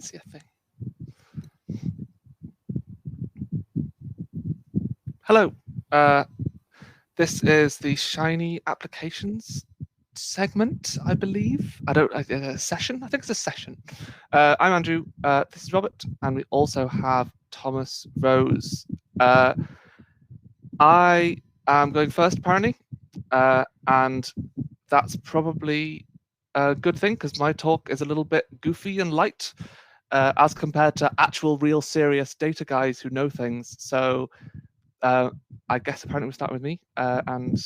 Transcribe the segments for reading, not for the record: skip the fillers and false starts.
see a thing. Hello. This is the Shiny Applications segment, I believe. Session? I think it's a session. I'm Andrew. This is Robert, and we also have Thomas Rose. I am going first, apparently, and that's probably a good thing because my talk is a little bit goofy and light as compared to actual, real, serious data guys who know things. So I guess apparently we'll start with me, and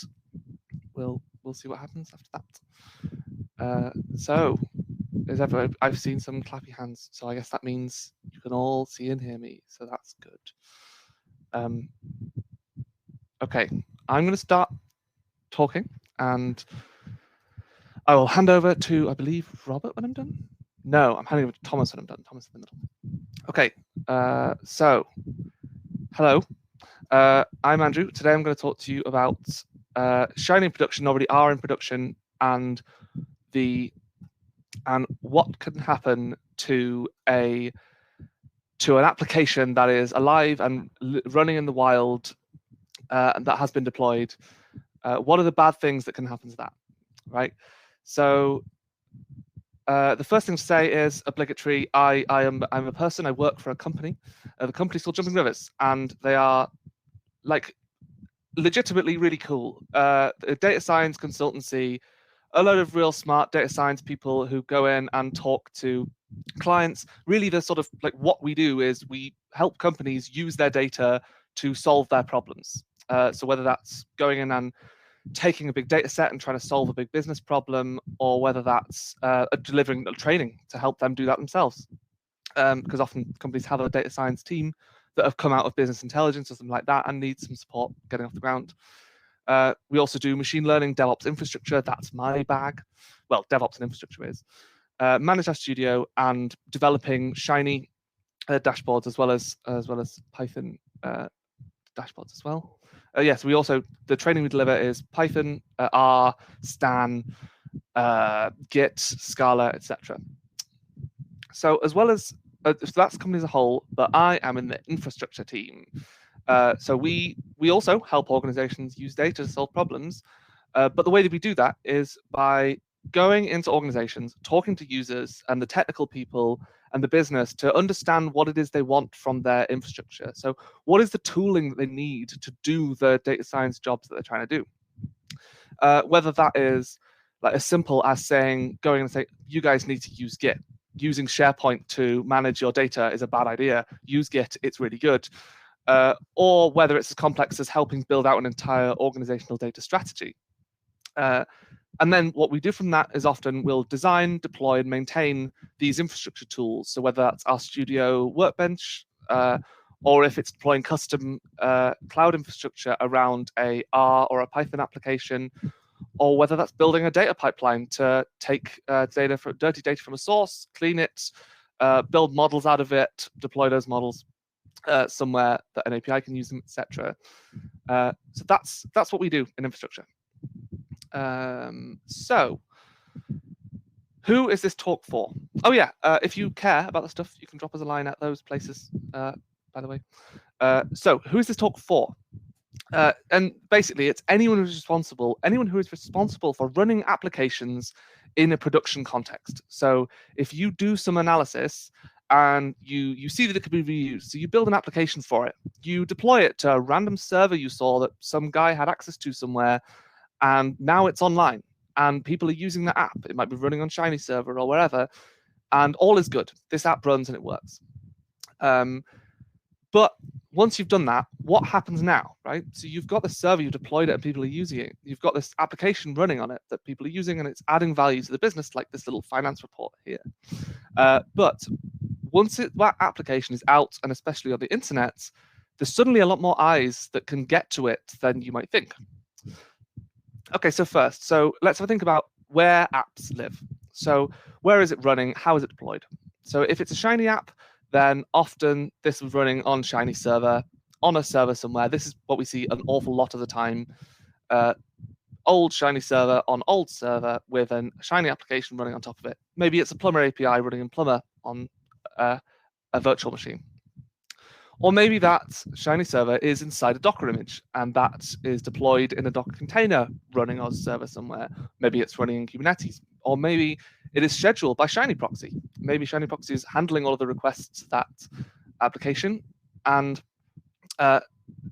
we'll see what happens after that. So, I've seen some clappy hands, so I guess that means you can all see and hear me. So that's good. Okay, I'm going to start talking, and I will hand over to, I believe, Robert when I'm done. No, I'm handing over to Thomas when I'm done. Thomas in the middle. Okay, so hello. I'm Andrew. Today I'm going to talk to you about Shiny in production, already are in production, and what can happen to an application that is alive and running in the wild and that has been deployed. What are the bad things that can happen to that, right? So the first thing to say is obligatory. I'm a person. I work for a company. The company's called Jumping Rivers, and they are like legitimately really cool. A data science consultancy, a lot of real smart data science people who go in and talk to clients. Really, the sort of like what we do is we help companies use their data to solve their problems. So whether that's going in and taking a big data set and trying to solve a big business problem, or whether that's delivering training to help them do that themselves. Because often companies have a data science team that have come out of business intelligence or something like that and need some support getting off the ground. We also do machine learning, DevOps infrastructure. That's my bag. Well, DevOps and infrastructure is. Managed Studio and developing Shiny dashboards as well as Python dashboards as well. Yes, we also, the training we deliver is Python, R, Stan, Git, Scala, etc. So as well as, so that's the company as a whole, but I am in the infrastructure team. So we also help organizations use data to solve problems, but the way that we do that is by going into organizations, talking to users and the technical people and the business to understand what it is they want from their infrastructure. So what is the tooling that they need to do the data science jobs that they're trying to do? Whether that is like as simple as going and say, you guys need to use Git. Using SharePoint to manage your data is a bad idea. Use Git, it's really good. Or whether it's as complex as helping build out an entire organizational data strategy. And then what we do from that is often we'll design, deploy, and maintain these infrastructure tools. So whether that's our Studio Workbench, or if it's deploying custom cloud infrastructure around a R or a Python application, or whether that's building a data pipeline to take dirty data from a source, clean it, build models out of it, deploy those models somewhere that an API can use them, etc. So that's what we do in infrastructure. So who is this talk for? Oh yeah, if you care about the stuff, you can drop us a line at those places, by the way. So who is this talk for? And basically it's anyone who is responsible for running applications in a production context. So if you do some analysis and you see that it could be reused, so you build an application for it, you deploy it to a random server you saw that some guy had access to somewhere, and now it's online and people are using the app. It might be running on Shiny server or wherever, and all is good. This app runs and it works. But once you've done that, what happens now, right? So you've got the server, you've deployed it and people are using it. You've got this application running on it that people are using and it's adding value to the business, like this little finance report here. But once that application is out, and especially on the internet, there's suddenly a lot more eyes that can get to it than you might think. Okay, so first, let's have a think about where apps live. So where is it running? How is it deployed? So if it's a Shiny app, then often this is running on Shiny server, on a server somewhere. This is what we see an awful lot of the time. Old Shiny server on old server with a Shiny application running on top of it. Maybe it's a Plumber API running in Plumber on a virtual machine. Or maybe that Shiny server is inside a Docker image, and that is deployed in a Docker container running on a server somewhere. Maybe it's running in Kubernetes, or maybe it is scheduled by Shiny Proxy. Maybe Shiny Proxy is handling all of the requests to that application and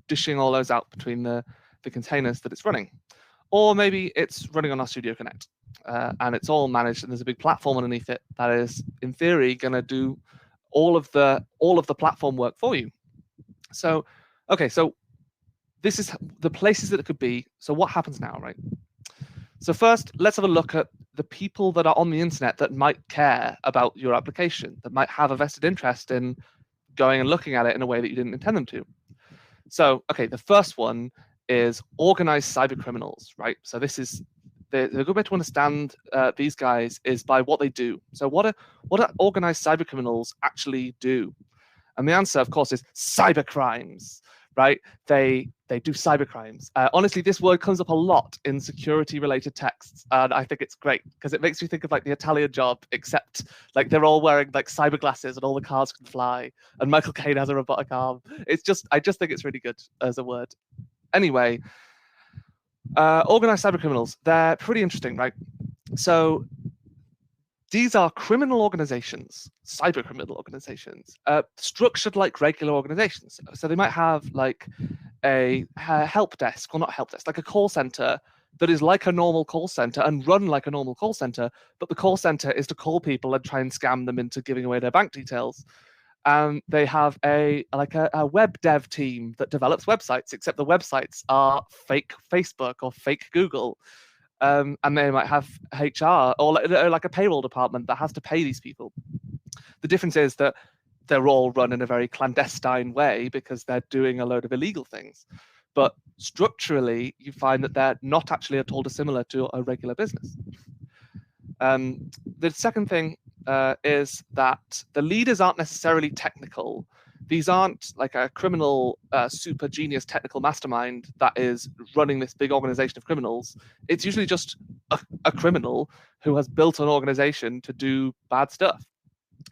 dishing all those out between the containers that it's running. Or maybe it's running on our Studio Connect, and it's all managed, and there's a big platform underneath it that is, in theory, going to do all of the platform work for you. So, okay, so this is the places that it could be. So what happens now, right? So first, let's have a look at the people that are on the internet that might care about your application, that might have a vested interest in going and looking at it in a way that you didn't intend them to. So, okay, the first one is organized cyber criminals, right? So this is the good way to understand these guys is by what they do. So what do organized cyber criminals actually do? And the answer, of course, is cyber crimes, right? They do cyber crimes. Honestly, this word comes up a lot in security-related texts, and I think it's great because it makes me think of like the Italian Job, except like they're all wearing like cyber glasses and all the cars can fly, and Michael Caine has a robotic arm. I just think it's really good as a word. Anyway, organized cyber criminals, they're pretty interesting, right? So these are criminal organizations, cyber criminal organizations, structured like regular organizations. So they might have like a help desk, or not help desk, like a call center that is like a normal call center and run like a normal call center, but the call center is to call people and try and scam them into giving away their bank details. They have a web dev team that develops websites, except the websites are fake Facebook or fake Google. And they might have HR or like a payroll department that has to pay these people. The difference is that they're all run in a very clandestine way because they're doing a load of illegal things. But structurally, you find that they're not actually at all dissimilar to a regular business. The second thing is that the leaders aren't necessarily technical. These aren't like a criminal super genius technical mastermind that is running this big organization of criminals. It's usually just a criminal who has built an organization to do bad stuff.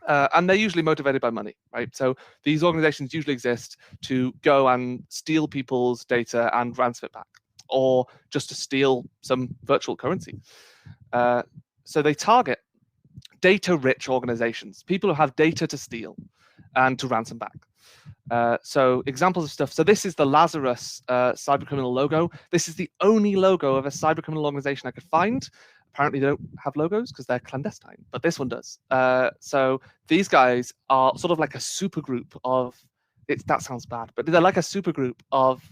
And they're usually motivated by money, right? So these organizations usually exist to go and steal people's data and ransom it back, or just to steal some virtual currency. So they target data-rich organizations, people who have data to steal and to ransom back. So examples of stuff. So this is the Lazarus cybercriminal logo. This is the only logo of a cybercriminal organization I could find. Apparently they don't have logos because they're clandestine, but this one does. So these guys are sort of like a supergroup of, that sounds bad, but they're like a supergroup of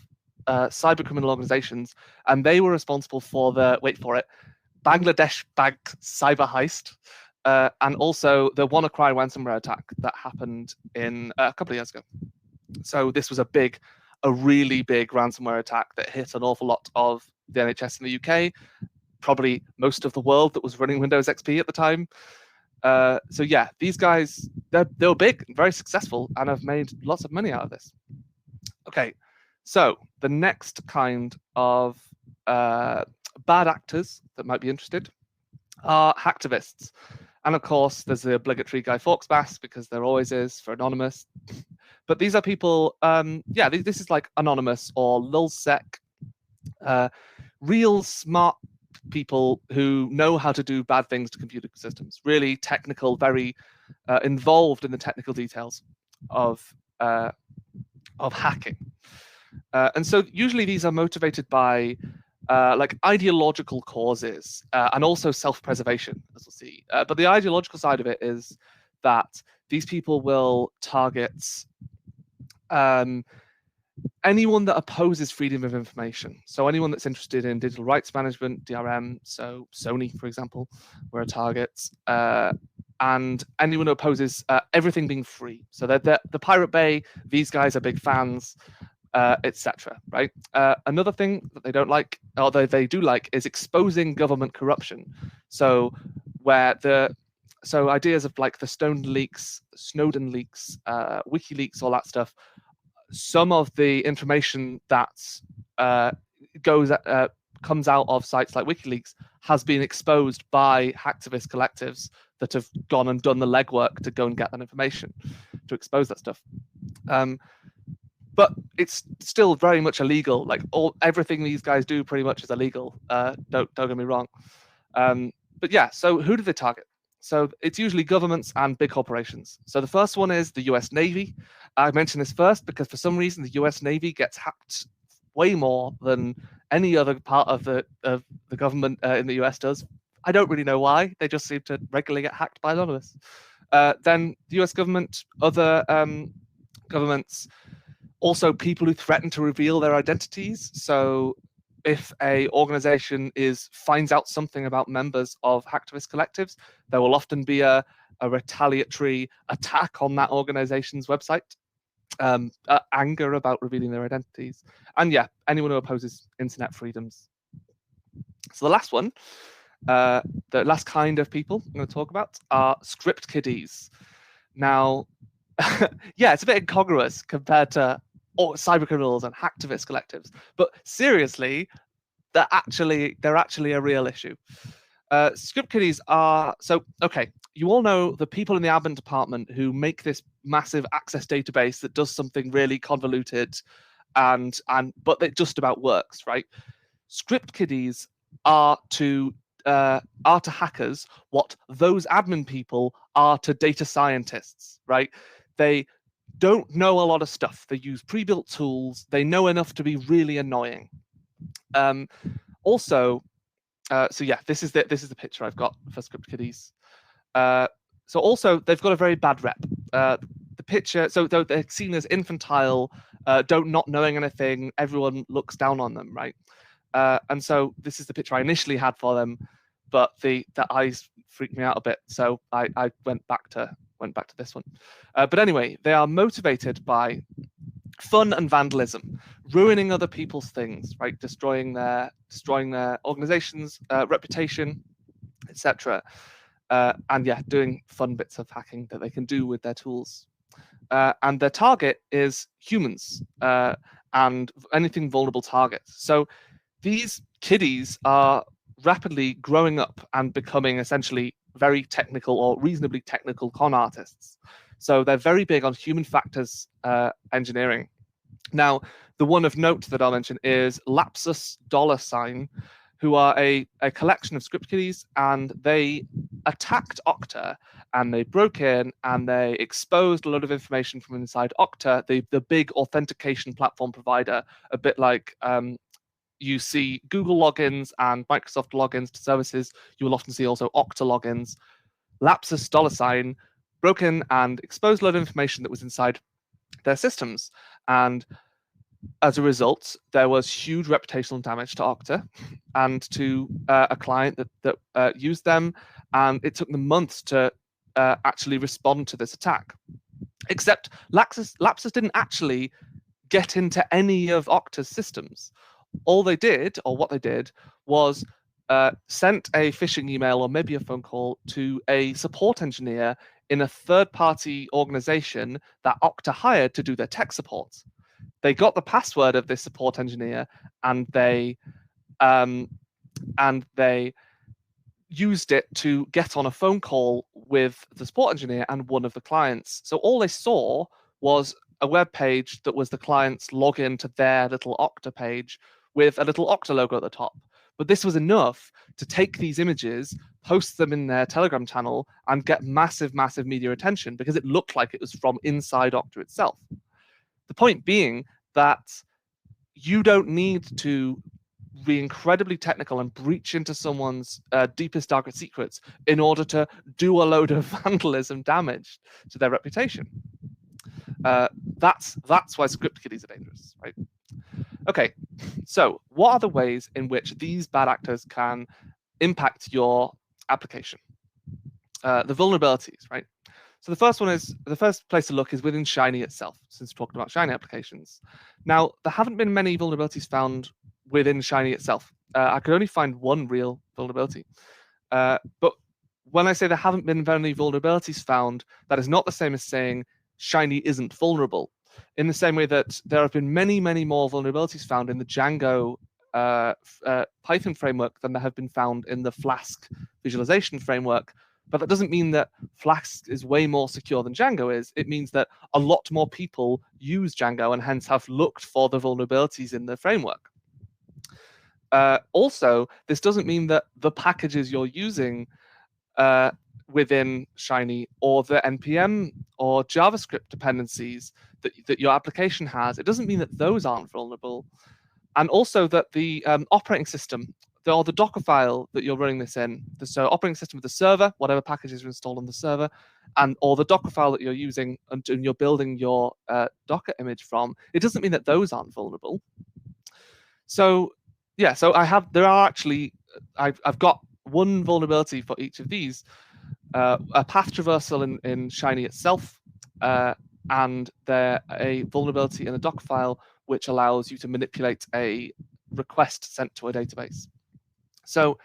cybercriminal organizations, and they were responsible for the, wait for it, Bangladesh bank cyber heist, and also the WannaCry ransomware attack that happened in a couple of years ago. So this was a really big ransomware attack that hit an awful lot of the NHS in the UK, probably most of the world that was running Windows XP at the time. So yeah, these guys, they were big, very successful, and have made lots of money out of this. Okay, so the next kind of bad actors that might be interested are hacktivists. And of course, there's the obligatory Guy Fawkes mask, because there always is for anonymous. But these are people, this is like anonymous or lulsec, real smart people who know how to do bad things to computer systems, really technical, very involved in the technical details of hacking. And so usually these are motivated by like ideological causes and also self-preservation, as we'll see. But the ideological side of it is that these people will target anyone that opposes freedom of information. So anyone that's interested in digital rights management, DRM, so Sony, for example, were a target, and anyone who opposes everything being free. So the Pirate Bay, these guys are big fans, etc. Right? Another thing that they don't like, although they do like, is exposing government corruption. So ideas of like the Snowden leaks, WikiLeaks, all that stuff. Some of the information that comes out of sites like WikiLeaks has been exposed by hacktivist collectives that have gone and done the legwork to go and get that information, to expose that stuff. But it's still very much illegal. Like everything these guys do pretty much is illegal. Don't get me wrong. But yeah, so who do they target? So it's usually governments and big corporations. So the first one is the US Navy. I mentioned this first because for some reason the US Navy gets hacked way more than any other part of the government in the US does. I don't really know why. They just seem to regularly get hacked by anonymous. Then the US government, other governments, also people who threaten to reveal their identities. So if a organization finds out something about members of hacktivist collectives, there will often be a retaliatory attack on that organization's website, anger about revealing their identities, and yeah, anyone who opposes internet freedoms. So the last one, the last kind of people I'm going to talk about are script kiddies. Now, yeah, it's a bit incongruous compared to cybercriminals and hacktivist collectives, but seriously, they're actually a real issue. Script kiddies are okay. You all know the people in the admin department who make this massive access database that does something really convoluted, but it just about works, right? Script kiddies are to hackers what those admin people are to data scientists, right? They don't know a lot of stuff. They use pre-built tools. They know enough to be really annoying. So yeah, this is the picture I've got for script kiddies. So also they've got a very bad rep. The picture, so they're seen as infantile, not knowing anything. Everyone looks down on them, right? And so this is the picture I initially had for them, but the eyes freaked me out a bit, so I went back to this one. But anyway, they are motivated by fun and vandalism, ruining other people's things, right? Destroying their organization's reputation, etc. And yeah, doing fun bits of hacking that they can do with their tools. And their target is humans and anything vulnerable targets. So these kiddies are rapidly growing up and becoming essentially very technical or reasonably technical con artists. So they're very big on human factors engineering. Now, the one of note that I'll mention is Lapsus $, who are a collection of script kiddies, and they attacked Okta, and they broke in and they exposed a lot of information from inside Okta, the big authentication platform provider, a bit like you see Google logins and Microsoft logins to services. You will often see also Okta logins. Lapsus $, broke in and exposed a lot of information that was inside their systems. And as a result, there was huge reputational damage to Okta and to a client that used them. And it took them months to actually respond to this attack. Except Lapsus didn't actually get into any of Okta's systems. All they did, or what they did, was sent a phishing email or maybe a phone call to a support engineer in a third-party organization that Okta hired to do their tech support. They got the password of this support engineer, and they used it to get on a phone call with the support engineer and one of the clients. So all they saw was a web page that was the client's login to their little Okta page with a little Okta logo at the top. But this was enough to take these images, post them in their Telegram channel, and get massive, massive media attention because it looked like it was from inside Okta itself. The point being that you don't need to be incredibly technical and breach into someone's deepest, darkest secrets in order to do a load of vandalism damage to their reputation. That's why script kiddies are dangerous, right? Okay, so what are the ways in which these bad actors can impact your application? The vulnerabilities, right? So the first place to look is within Shiny itself, since we're talking about Shiny applications. Now, there haven't been many vulnerabilities found within Shiny itself. I could only find one real vulnerability. But when I say there haven't been many vulnerabilities found, that is not the same as saying Shiny isn't vulnerable. In the same way that there have been many, many more vulnerabilities found in the Django Python framework than there have been found in the Flask visualization framework, But that doesn't mean that Flask is way more secure than Django is. It means that a lot more people use Django and hence have looked for the vulnerabilities in the framework. Also, this doesn't mean that the packages you're using within Shiny or the NPM or JavaScript dependencies that your application has, it doesn't mean that those aren't vulnerable. And also that the operating system or the Docker file that you're running this in, so operating system of the server, whatever packages are installed on the server, or the Docker file that you're using and you're building your Docker image from, it doesn't mean that those aren't vulnerable. So yeah, so I've got one vulnerability for each of these, a path traversal in Shiny itself, and a vulnerability in a Docker file which allows you to manipulate a request sent to a database. So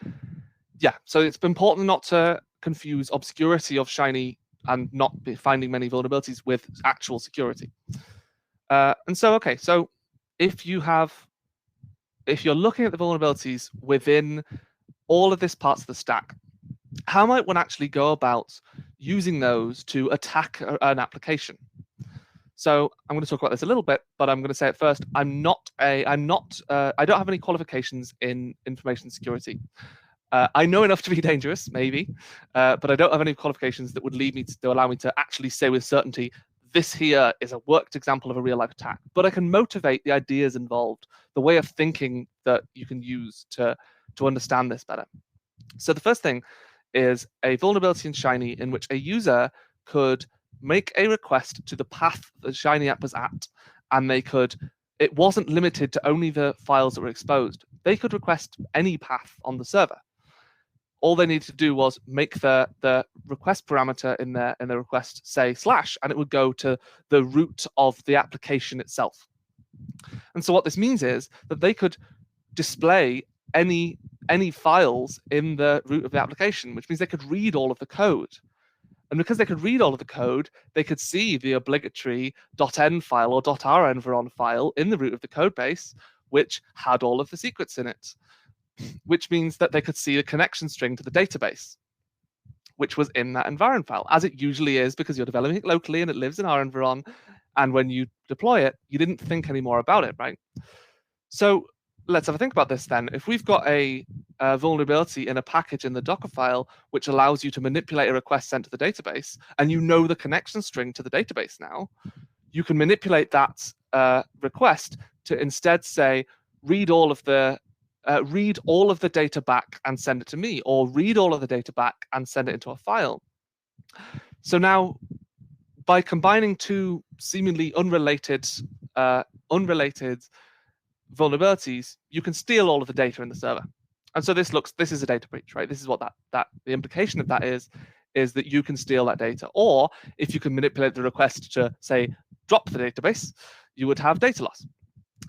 yeah, so it's important not to confuse obscurity of Shiny and not finding many vulnerabilities with actual security. And so, okay, so if you're looking at the vulnerabilities within all of this parts of the stack, how might one actually go about using those to attack an application? So I'm going to talk about this a little bit, but I'm going to say it first. I don't have any qualifications in information security. I know enough to be dangerous, maybe, but I don't have any qualifications that would allow me to actually say with certainty, this here is a worked example of a real life attack. But I can motivate the ideas involved, the way of thinking that you can use to understand this better. So the first thing is a vulnerability in Shiny in which a user could make a request to the path the Shiny app was at, and it wasn't limited to only the files that were exposed. They could request any path on the server. All they needed to do was make the request parameter in the request say / and it would go to the root of the application itself. And so what this means is that they could display any files in the root of the application, which means they could read all of the code. And because they could read all of the code, they could see the obligatory .env file or .renv file in the root of the code base, which had all of the secrets in it, which means that they could see the connection string to the database, which was in that environment file, as it usually is because you're developing it locally and it lives in renv. And when you deploy it, you didn't think any more about it, right? So let's have a think about this then. If we've got a vulnerability in a package in the Docker file, which allows you to manipulate a request sent to the database, and you know the connection string to the database now, you can manipulate that request to instead say, read all of the data back and send it to me, or read all of the data back and send it into a file. So now, by combining two seemingly unrelated vulnerabilities, you can steal all of the data in the server. And so this is a data breach, right? This is what the implication of that is that you can steal that data. Or if you can manipulate the request to say, drop the database, you would have data loss.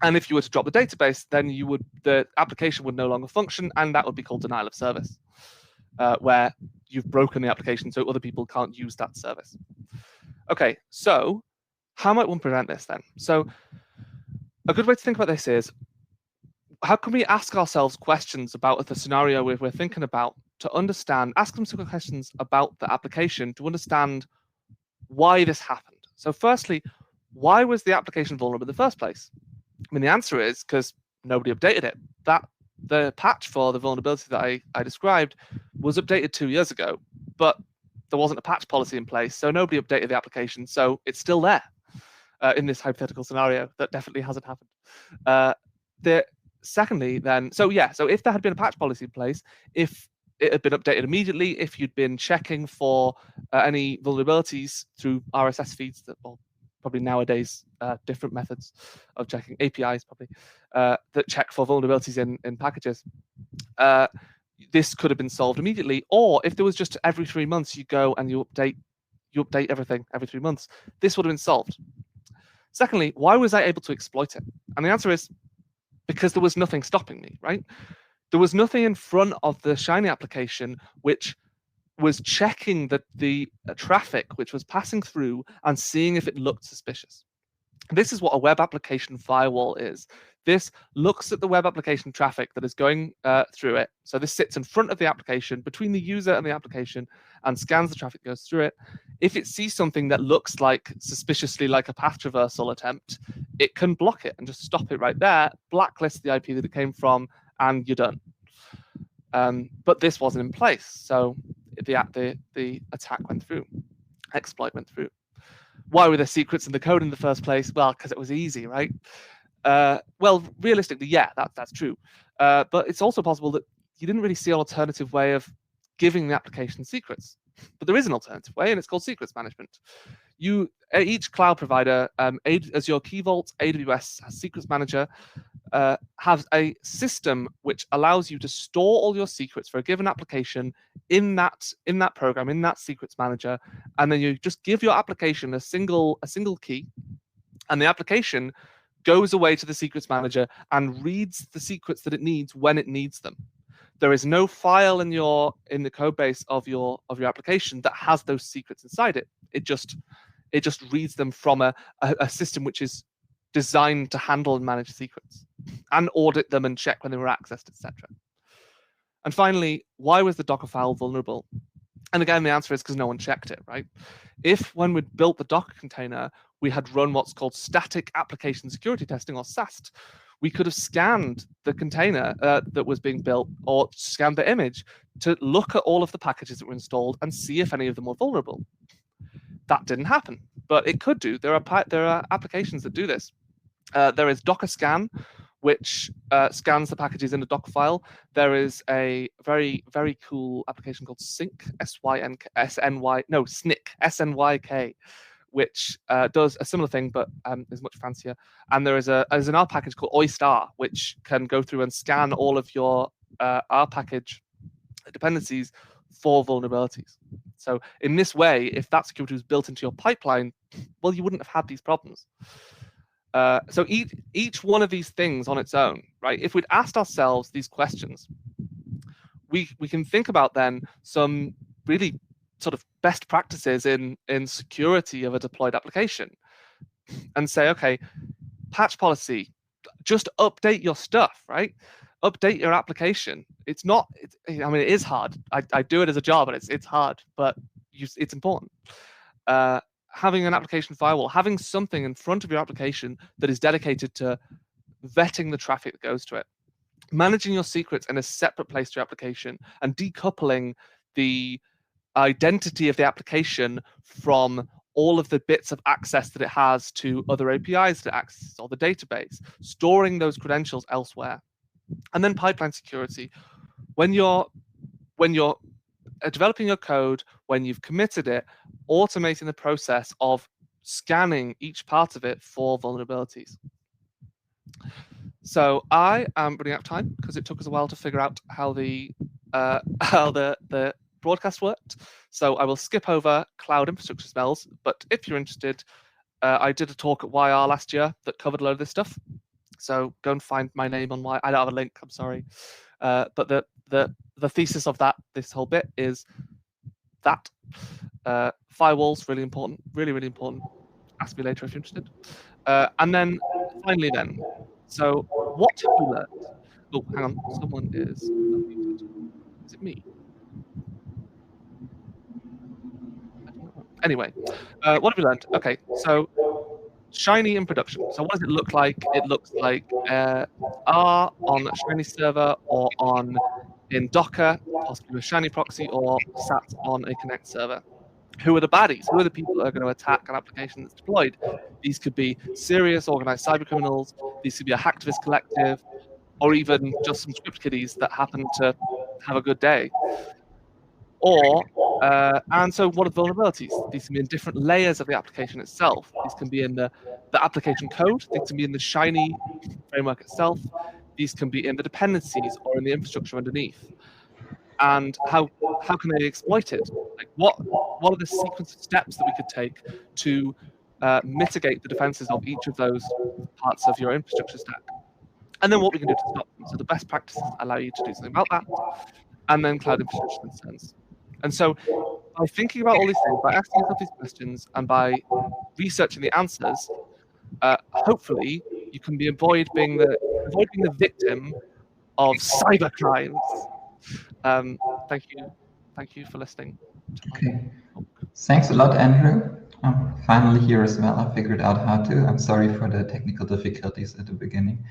And if you were to drop the database, then the application would no longer function, and that would be called denial of service, where you've broken the application so other people can't use that service. Okay, so how might one prevent this then? So a good way to think about this is, how can we ask ourselves questions about the scenario we're thinking about to understand, ask them some questions about the application to understand why this happened. So firstly, why was the application vulnerable in the first place? I mean, the answer is because nobody updated it. The patch for the vulnerability that I described was updated 2 years ago, but there wasn't a patch policy in place, so nobody updated the application, so it's still there in this hypothetical scenario that definitely hasn't happened. Secondly, then, so if there had been a patch policy in place, if it had been updated immediately, if you'd been checking for any vulnerabilities through RSS feeds, or probably nowadays different methods of checking, APIs probably, that check for vulnerabilities in packages, this could have been solved immediately. Or if there was just every 3 months you go and you update everything every 3 months, this would have been solved. Secondly, why was I able to exploit it? And the answer is because there was nothing stopping me, right? There was nothing in front of the Shiny application which was checking the traffic which was passing through and seeing if it looked suspicious. This is what a web application firewall is. This looks at the web application traffic that is going through it. So this sits in front of the application, between the user and the application, and scans the traffic that goes through it. If it sees something that looks like suspiciously like a path traversal attempt, it can block it and just stop it right there, blacklist the IP that it came from, and you're done. But this wasn't in place, so the attack went through, exploit went through. Why were there secrets in the code in the first place? Well, because it was easy, right? Well, realistically, yeah, that's true. But it's also possible that you didn't really see an alternative way of giving the application secrets. But there is an alternative way, and it's called secrets management. Each cloud provider, Azure Key Vault, AWS has Secrets Manager, have a system which allows you to store all your secrets for a given application in that program, in that Secrets Manager, and then you just give your application a single key, and the application goes away to the Secrets Manager and reads the secrets that it needs when it needs them. There is no file in the code base of your application that has those secrets inside it. It just reads them from a system which is designed to handle and manage secrets and audit them and check when they were accessed, etc. And finally, why was the Dockerfile vulnerable? And again, the answer is because no one checked it, right? If when we built the Docker container, we had run what's called static application security testing, or SAST, we could have scanned the container that was being built, or scanned the image to look at all of the packages that were installed and see if any of them were vulnerable. That didn't happen, but it could do. There are applications that do this. There is Docker Scan, which scans the packages in a Docker file. There is a very, very cool application called Sync, SNYK, which does a similar thing, but is much fancier. And there's an R package called Oyster, which can go through and scan all of your R package dependencies for vulnerabilities. So in this way, if that security was built into your pipeline, well, you wouldn't have had these problems. So each one of these things on its own, right? If we'd asked ourselves these questions, we can think about then some really sort of best practices in security of a deployed application, and say, okay, patch policy, just update your stuff, right? Update your application. It's not. I mean, it is hard. I do it as a job, and it's hard, but it's important. Having an application firewall, having something in front of your application that is dedicated to vetting the traffic that goes to it, managing your secrets in a separate place to your application, and decoupling the identity of the application from all of the bits of access that it has to other APIs that it accesses, or the database, storing those credentials elsewhere. And then pipeline security. When you're developing your code, when you've committed it, automating the process of scanning each part of it for vulnerabilities. So I am running out of time because it took us a while to figure out how the broadcast worked. So I will skip over cloud infrastructure smells. But if you're interested, I did a talk at YR last year that covered a load of this stuff. So go and find my name on I don't have a link. I'm sorry. But the thesis of this whole bit is that firewalls really important, really, really important. Ask me later if you're interested. And then finally, so what have we learned? Oh, hang on, someone is unmuted. Is it me? I don't know. Anyway, what have we learned? Okay, so Shiny in production. So what does it look like? It looks like R on a Shiny server, or in Docker, possibly with Shiny proxy, or sat on a Connect server. Who are the baddies? Who are the people that are going to attack an application that's deployed? These could be serious organized cybercriminals. These could be a hacktivist collective, or even just some script kiddies that happen to have a good day. And so what are vulnerabilities? These can be in different layers of the application itself. These can be in the application code. These can be in the Shiny framework itself. These can be in the dependencies or in the infrastructure underneath. And how can they exploit it? Like what are the sequence of steps that we could take to mitigate the defenses of each of those parts of your infrastructure stack? And then what we can do to stop them. So the best practices allow you to do something about that. And then cloud infrastructure concerns. And so by thinking about all these things, by asking yourself these questions, and by researching the answers, hopefully you can avoid being the victim of cyber crimes. Thank you for listening to my talk. Thanks a lot, Andrew. I'm finally here as well. I figured out how to. I'm sorry for the technical difficulties at the beginning.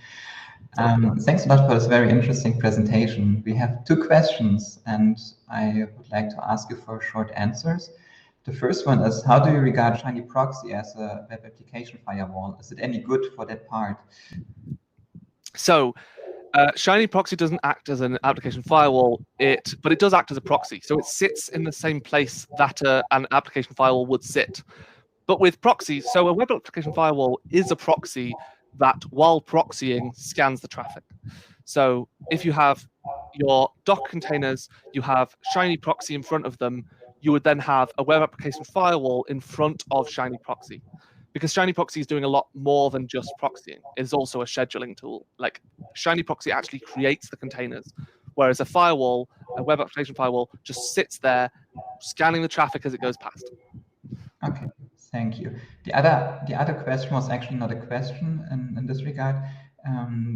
Thanks a lot for this very interesting presentation. We have 2 questions, and I would like to ask you for short answers. The first one is, how do you regard Shiny Proxy as a web application firewall? Is it any good for that part? So, Shiny Proxy doesn't act as an application firewall, but it does act as a proxy. So it sits in the same place that an application firewall would sit. But with proxies, so a web application firewall is a proxy that, while proxying, scans the traffic. So if you have your Docker containers, you have Shiny Proxy in front of them, you would then have a web application firewall in front of Shiny Proxy. Because Shiny Proxy is doing a lot more than just proxying. It's also a scheduling tool. Like, Shiny Proxy actually creates the containers, whereas a web application firewall, just sits there scanning the traffic as it goes past. Okay, thank you. The other question was actually not a question in this regard.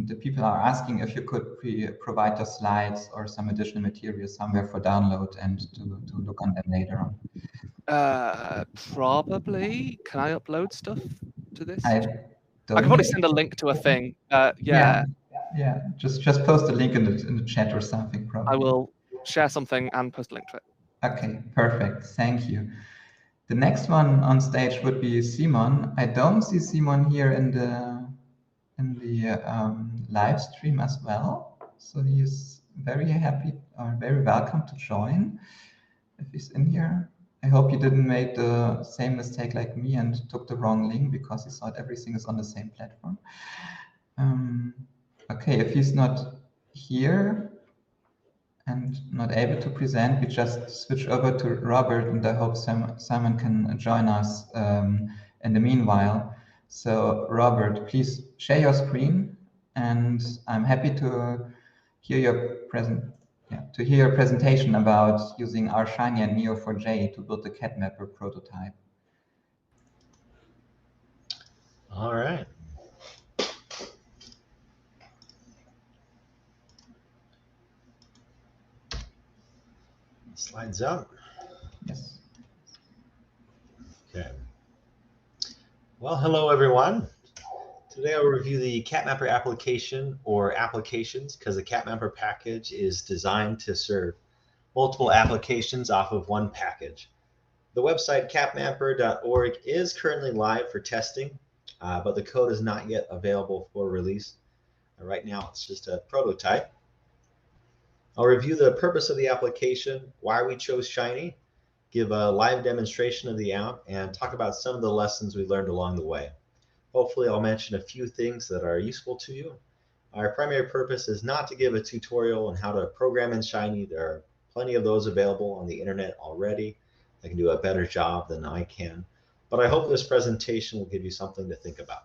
The people are asking if you could provide the slides or some additional materials somewhere for download and to look on them later on. Probably. Can I upload stuff to this? I can probably send a link to a thing. Yeah. Just post a link in the chat or something. Probably. I will share something and post a link to it. Okay, perfect. Thank you. The next one on stage would be Simon. I don't see Simon here in the live stream as well, so he is very happy or very welcome to join if he's in here. I hope you didn't make the same mistake like me and took the wrong link because you thought everything is on the same platform. Okay, if he's not here and not able to present, we just switch over to Robert, and I hope Simon can join us in the meanwhile. So Robert, please share your screen, and I'm happy to hear your presentation about using R Shiny and Neo4j to build the cat mapper prototype. All right. Slides up. Yes. Okay. Well, hello everyone. Today I'll review the CatMapper application, or applications, because the CatMapper package is designed to serve multiple applications off of one package. The website catmapper.org is currently live for testing, but the code is not yet available for release. Right now it's just a prototype. I'll review the purpose of the application, why we chose Shiny, give a live demonstration of the app, and talk about some of the lessons we learned along the way. Hopefully I'll mention a few things that are useful to you. Our primary purpose is not to give a tutorial on how to program in Shiny. There are plenty of those available on the internet already. I can do a better job than I can, but I hope this presentation will give you something to think about.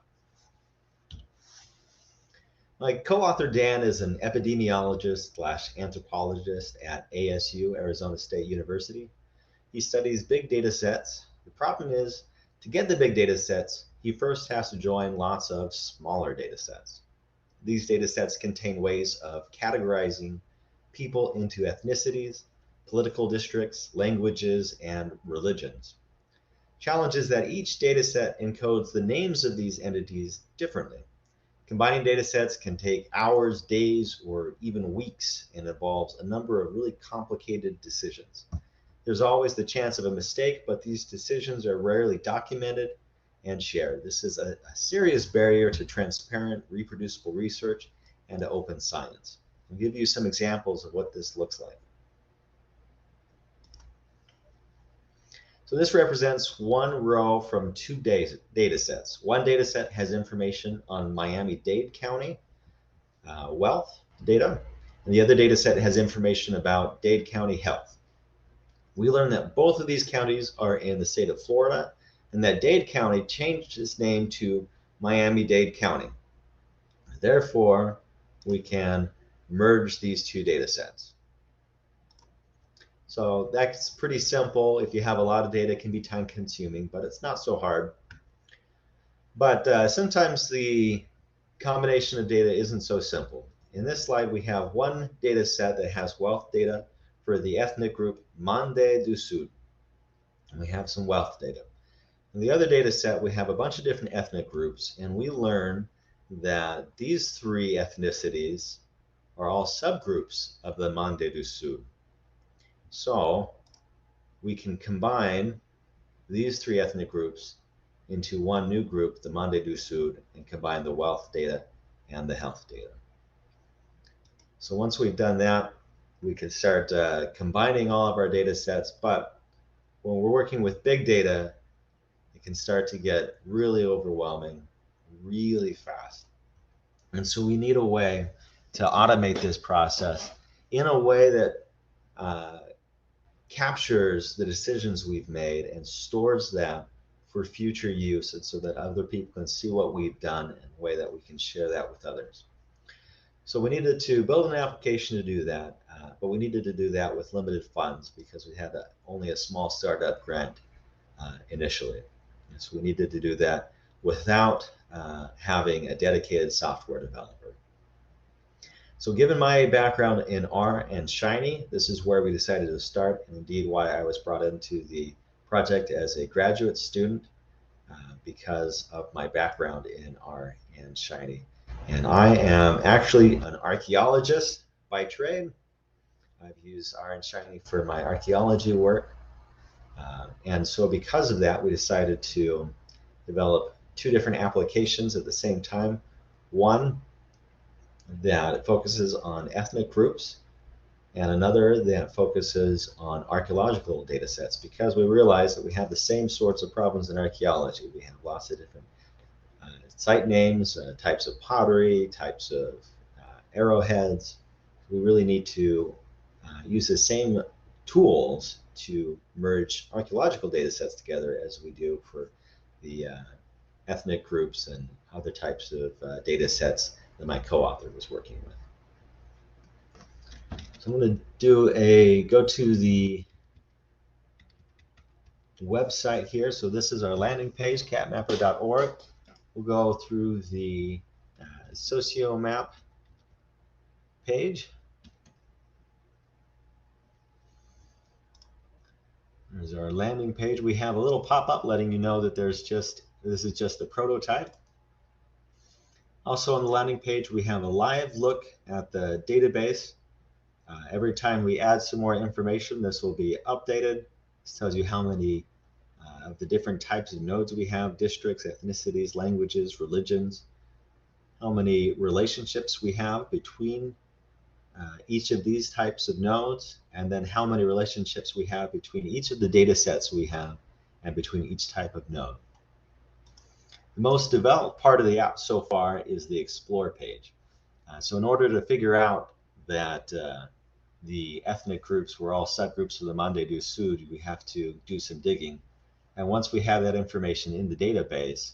My co-author Dan is an epidemiologist/anthropologist at ASU, Arizona State University. He studies big data sets. The problem is, to get the big data sets, he first has to join lots of smaller data sets. These data sets contain ways of categorizing people into ethnicities, political districts, languages, and religions. Challenge is that each data set encodes the names of these entities differently. Combining data sets can take hours, days, or even weeks, and involves a number of really complicated decisions. There's always the chance of a mistake, but these decisions are rarely documented and shared. This is a serious barrier to transparent, reproducible research and to open science. I'll give you some examples of what this looks like. So this represents one row from 2 data sets. One data set has information on Miami-Dade County wealth data, and the other data set has information about Dade County health. We learned that both of these counties are in the state of Florida, and that Dade County changed its name to Miami-Dade County. Therefore, we can merge these 2 data sets. So that's pretty simple. If you have a lot of data, it can be time consuming, but it's not so hard. But sometimes the combination of data isn't so simple. In this slide, we have one data set that has wealth data for the ethnic group Mande du Sud. And we have some wealth data. In the other data set, we have a bunch of different ethnic groups, and we learn that these three ethnicities are all subgroups of the Mande du Sud. So we can combine these three ethnic groups into one new group, the Mande du Sud, and combine the wealth data and the health data. So once we've done that, we can start combining all of our data sets. But when we're working with big data, it can start to get really overwhelming really fast. And so we need a way to automate this process in a way that captures the decisions we've made and stores them for future use, and so that other people can see what we've done in a way that we can share that with others. So we needed to build an application to do that, but we needed to do that with limited funds because we had only a small startup grant initially. And so we needed to do that without having a dedicated software developer. So given my background in R and Shiny, this is where we decided to start, and indeed why I was brought into the project as a graduate student, because of my background in R and Shiny. And I am actually an archaeologist by trade. I've used R and Shiny for my archaeology work. And so because of that, we decided to develop two different applications at the same time. One that focuses on ethnic groups, and another that focuses on archaeological data sets, because we realize that we have the same sorts of problems in archaeology. We have lots of different site names, types of pottery, types of arrowheads. We really need to use the same tools to merge archaeological data sets together as we do for the ethnic groups and other types of data sets that my co-author was working with. So I'm going to go to the website here. So this is our landing page, catmapper.org. We'll go through the SocioMap page. There's our landing page. We have a little pop-up letting you know that this is just a prototype. Also on the landing page, we have a live look at the database. Every time we add some more information, this will be updated. This tells you how many of the different types of nodes we have, districts, ethnicities, languages, religions, how many relationships we have between each of these types of nodes, and then how many relationships we have between each of the data sets we have and between each type of node. The most developed part of the app so far is the Explore page. So in order to figure out that the ethnic groups were all subgroups of the Mande du Sud, we have to do some digging. And once we have that information in the database,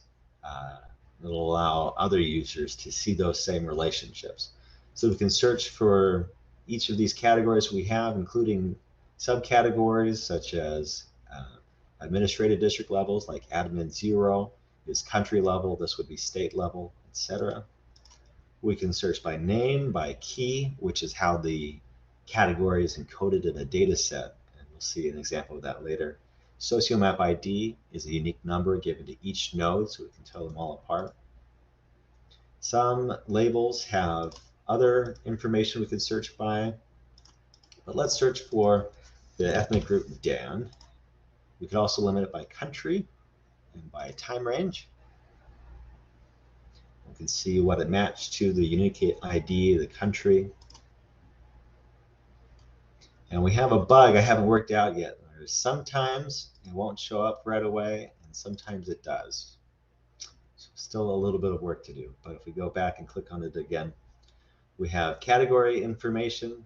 it'll allow other users to see those same relationships. So we can search for each of these categories we have, including subcategories such as administrative district levels, like admin 0 is country level, this would be state level, etc. We can search by name, by key, which is how the category is encoded in a data set, and we'll see an example of that later. SocioMap ID is a unique number given to each node, so we can tell them all apart. Some labels have other information we could search by, but let's search for the ethnic group Dan. We could also limit it by country and by time range. We can see what it matched to the unique ID of the country. And we have a bug I haven't worked out yet. Sometimes it won't show up right away, and sometimes it does. So still a little bit of work to do. But if we go back and click on it again, we have category information,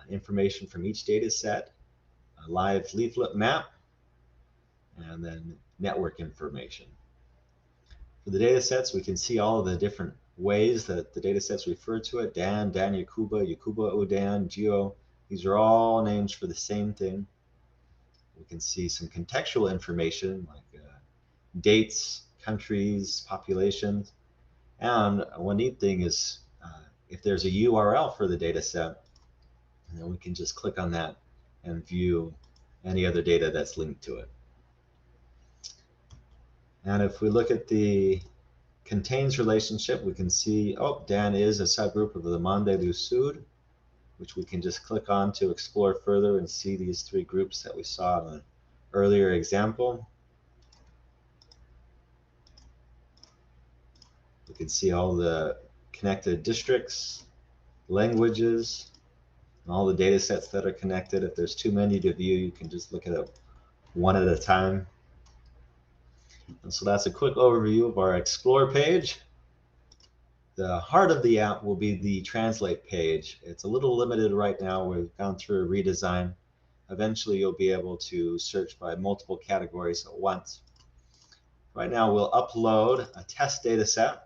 information from each data set, a live leaflet map, and then network information. For the data sets, we can see all of the different ways that the data sets refer to it. Dan, Dan Yakuba, Yakuba Odan, Geo. These are all names for the same thing. We can see some contextual information like dates, countries, populations. And one neat thing is if there's a URL for the data set, then we can just click on that and view any other data that's linked to it. And if we look at the contains relationship, we can see, oh, Dan is a subgroup of the Monde du Sud, which we can just click on to explore further and see these three groups that we saw in an earlier example. We can see all the connected districts, languages, and all the data sets that are connected. If there's too many to view, you can just look at it one at a time. And so that's a quick overview of our Explore page. The heart of the app will be the Translate page. It's a little limited right now. We've gone through a redesign. Eventually, you'll be able to search by multiple categories at once. Right now, we'll upload a test data set.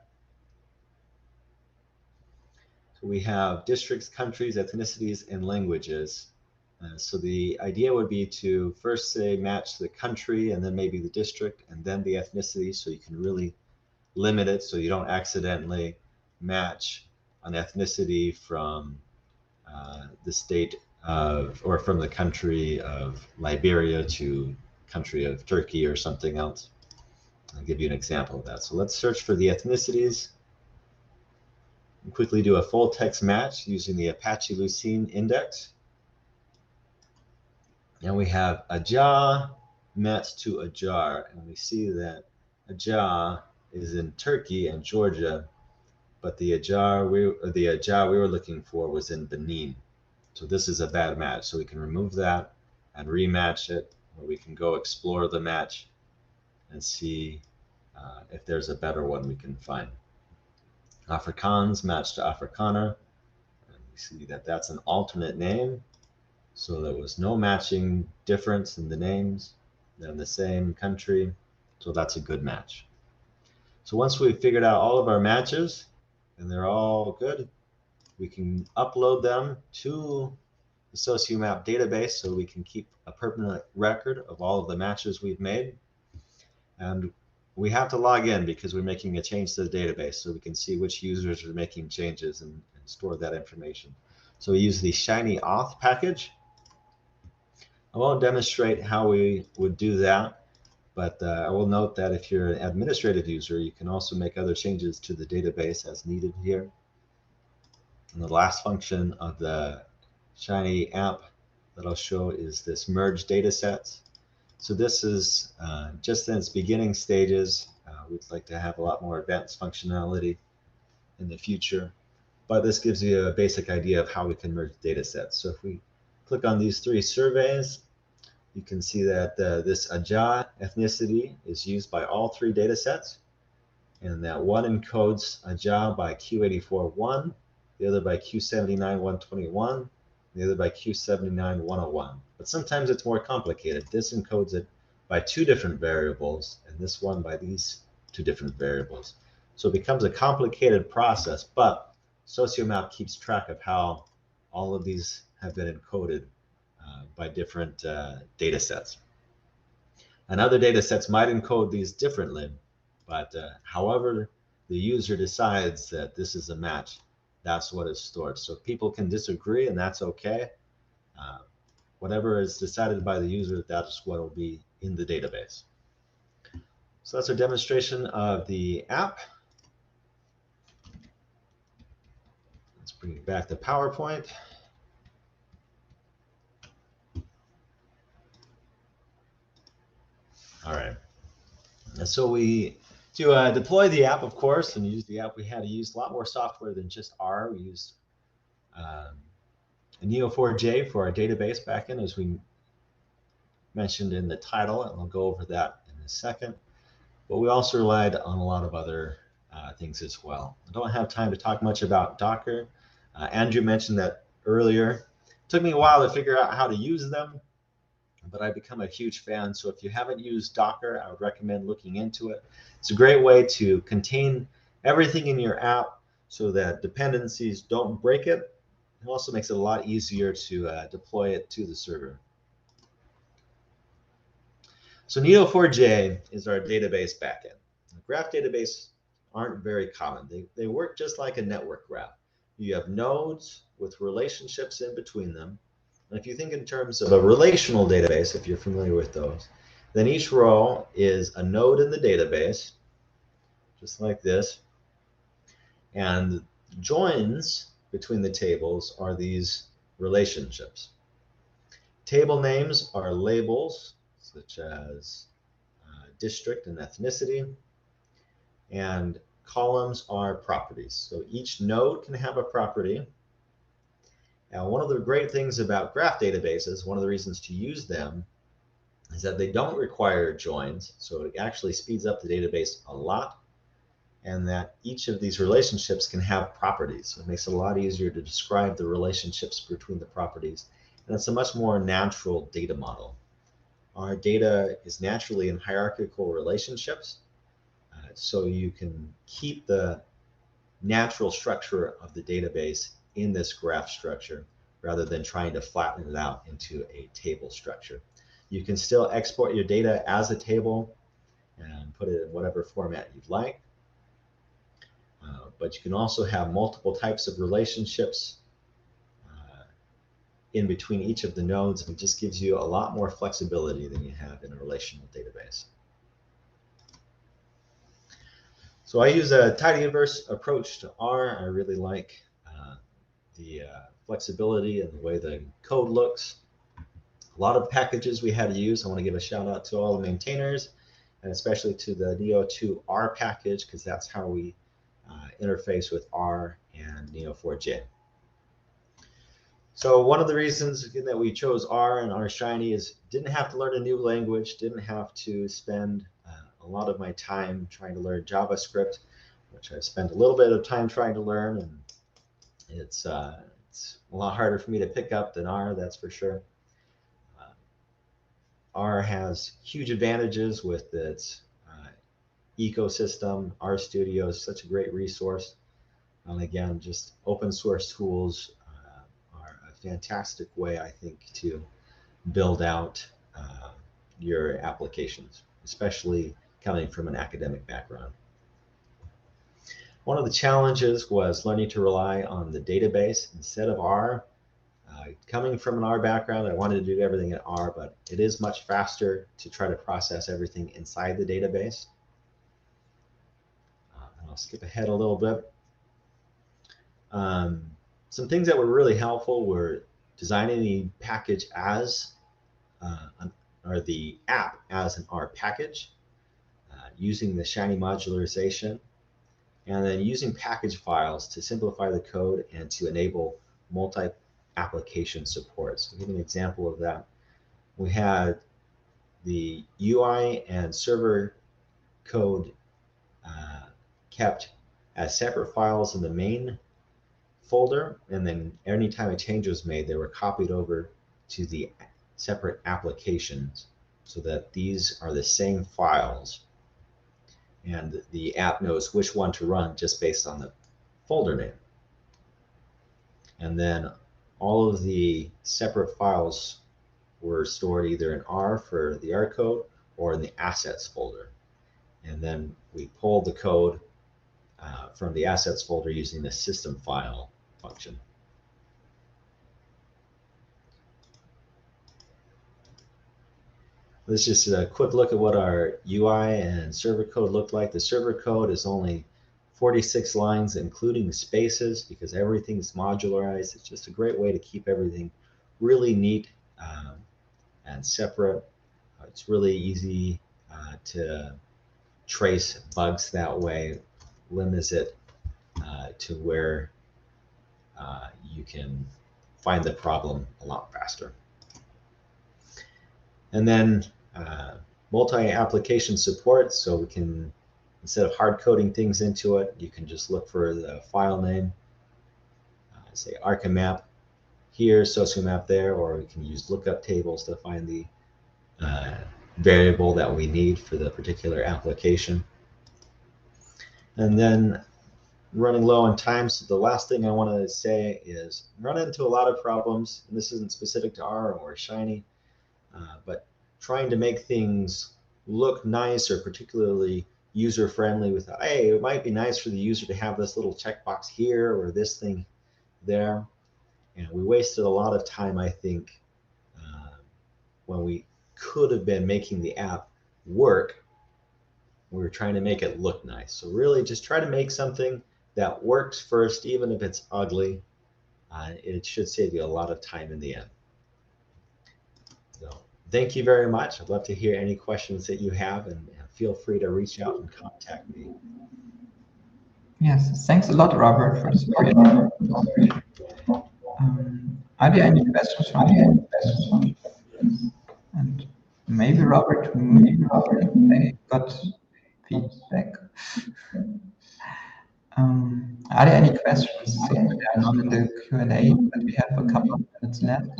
So we have districts, countries, ethnicities, and languages. So the idea would be to first say match the country and then maybe the district and then the ethnicity, so you can really limit it so you don't accidentally match an ethnicity from the state of, or from the country of Liberia to country of Turkey or something else. I'll give you an example of that. So let's search for the ethnicities and quickly do a full text match using the Apache Lucene index. And we have Aja matched to Ajar, and we see that Aja is in Turkey and Georgia, but the Aja we were looking for was in Benin. So this is a bad match. So we can remove that and rematch it, or we can go explore the match and see if there's a better one we can find. Afrikaans matched to Afrikaner, and we see that that's an alternate name. So there was no matching difference in the names. They're in the same country. So that's a good match. So once we've figured out all of our matches and they're all good, we can upload them to the SocioMap database so we can keep a permanent record of all of the matches we've made. And we have to log in because we're making a change to the database so we can see which users are making changes and store that information. So we use the Shiny Auth package. I won't demonstrate how we would do that, but I will note that if you're an administrative user, you can also make other changes to the database as needed here. And the last function of the Shiny app that I'll show is this merge datasets. So this is just in its beginning stages. We'd like to have a lot more advanced functionality in the future, but this gives you a basic idea of how we can merge datasets. So if we click on these three surveys, you can see that this Aja ethnicity is used by all three datasets, and that one encodes Aja by Q84.1, the other by Q79.121, the other by Q79.101. But sometimes it's more complicated. This encodes it by two different variables, and this one by these two different variables. So it becomes a complicated process, but SocioMap keeps track of how all of these have been encoded by different data sets. And other data sets might encode these differently, but however the user decides that this is a match, that's what is stored. So people can disagree, and that's okay. Whatever is decided by the user, that's what will be in the database. So that's our demonstration of the app. Let's bring it back to PowerPoint. All right. And so we, to deploy the app, of course, and use the app, we had to use a lot more software than just R. We used Neo4j for our database backend, as we mentioned in the title, and we'll go over that in a second. But we also relied on a lot of other things as well. I don't have time to talk much about Docker. Andrew mentioned that earlier. It took me a while to figure out how to use them, but I've become a huge fan. So if you haven't used Docker, I would recommend looking into it. It's a great way to contain everything in your app so that dependencies don't break it. It also makes it a lot easier to deploy it to the server. So Neo4j is our database backend. Of graph databases aren't very common. They work just like a network graph. You have nodes with relationships in between them. And if you think in terms of a relational database, if you're familiar with those, then each row is a node in the database, just like this. And joins between the tables are these relationships. Table names are labels, such as district and ethnicity, and columns are properties. So each node can have a property. Now, one of the great things about graph databases, one of the reasons to use them, is that they don't require joins, so it actually speeds up the database a lot, and that each of these relationships can have properties. So it makes it a lot easier to describe the relationships between the properties, and it's a much more natural data model. Our data is naturally in hierarchical relationships, so you can keep the natural structure of the database in this graph structure rather than trying to flatten it out into a table structure. You can still export your data as a table and put it in whatever format you'd like, but you can also have multiple types of relationships in between each of the nodes, and it just gives you a lot more flexibility than you have in a relational database. So I use a tidyverse approach to R. I really like the flexibility and the way the code looks. A lot of packages we had to use. I want to give a shout out to all the maintainers, and especially to the Neo2 R package, because that's how we interface with R and Neo4j. So one of the reasons again, that we chose R and R Shiny is didn't have to learn a new language, didn't have to spend a lot of my time trying to learn JavaScript, which I've spent a little bit of time trying to learn, and it's a lot harder for me to pick up than R, that's for sure. R has huge advantages with its ecosystem. RStudio is such a great resource. And again, just open source tools are a fantastic way, I think, to build out your applications, especially coming from an academic background. One of the challenges was learning to rely on the database instead of R. Coming from an R background, I wanted to do everything in R, but it is much faster to try to process everything inside the database. I'll skip ahead a little bit. Some things that were really helpful were designing the package as, or the app as an R package, using the Shiny modularization, and then using package files to simplify the code and to enable multi-application support. So to give an example of that, we had the UI and server code kept as separate files in the main folder, and then anytime a change was made, they were copied over to the separate applications so that these are the same files, and the app knows which one to run just based on the folder name. And then all of the separate files were stored either in R for the R code or in the assets folder. And then we pulled the code from the assets folder using the system file function. Let's just a quick look at what our UI and server code looked like. The server code is only 46 lines, including spaces, because everything's modularized. It's just a great way to keep everything really neat and separate. It's really easy to trace bugs that way, limits it to where you can find the problem a lot faster. And then multi-application support, so we can, instead of hard coding things into it, you can just look for the file name, say ArcaMap here, Sociomap there, or we can use lookup tables to find the variable that we need for the particular application. And then running low on time, so the last thing I want to say is run into a lot of problems, and this isn't specific to R or Shiny, but trying to make things look nice or particularly user friendly. We thought, hey, it might be nice for the user to have this little checkbox here or this thing there. And we wasted a lot of time, I think, when we could have been making the app work. We were trying to make it look nice. So really just try to make something that works first, even if it's ugly. It should save you a lot of time in the end. So thank you very much. I'd love to hear any questions that you have, and feel free to reach out and contact me. Yes, thanks a lot, Robert, for this very are there any questions from you? And maybe Robert, they got feedback. Are there any questions? There are none in the Q&A, but we have a couple of minutes left.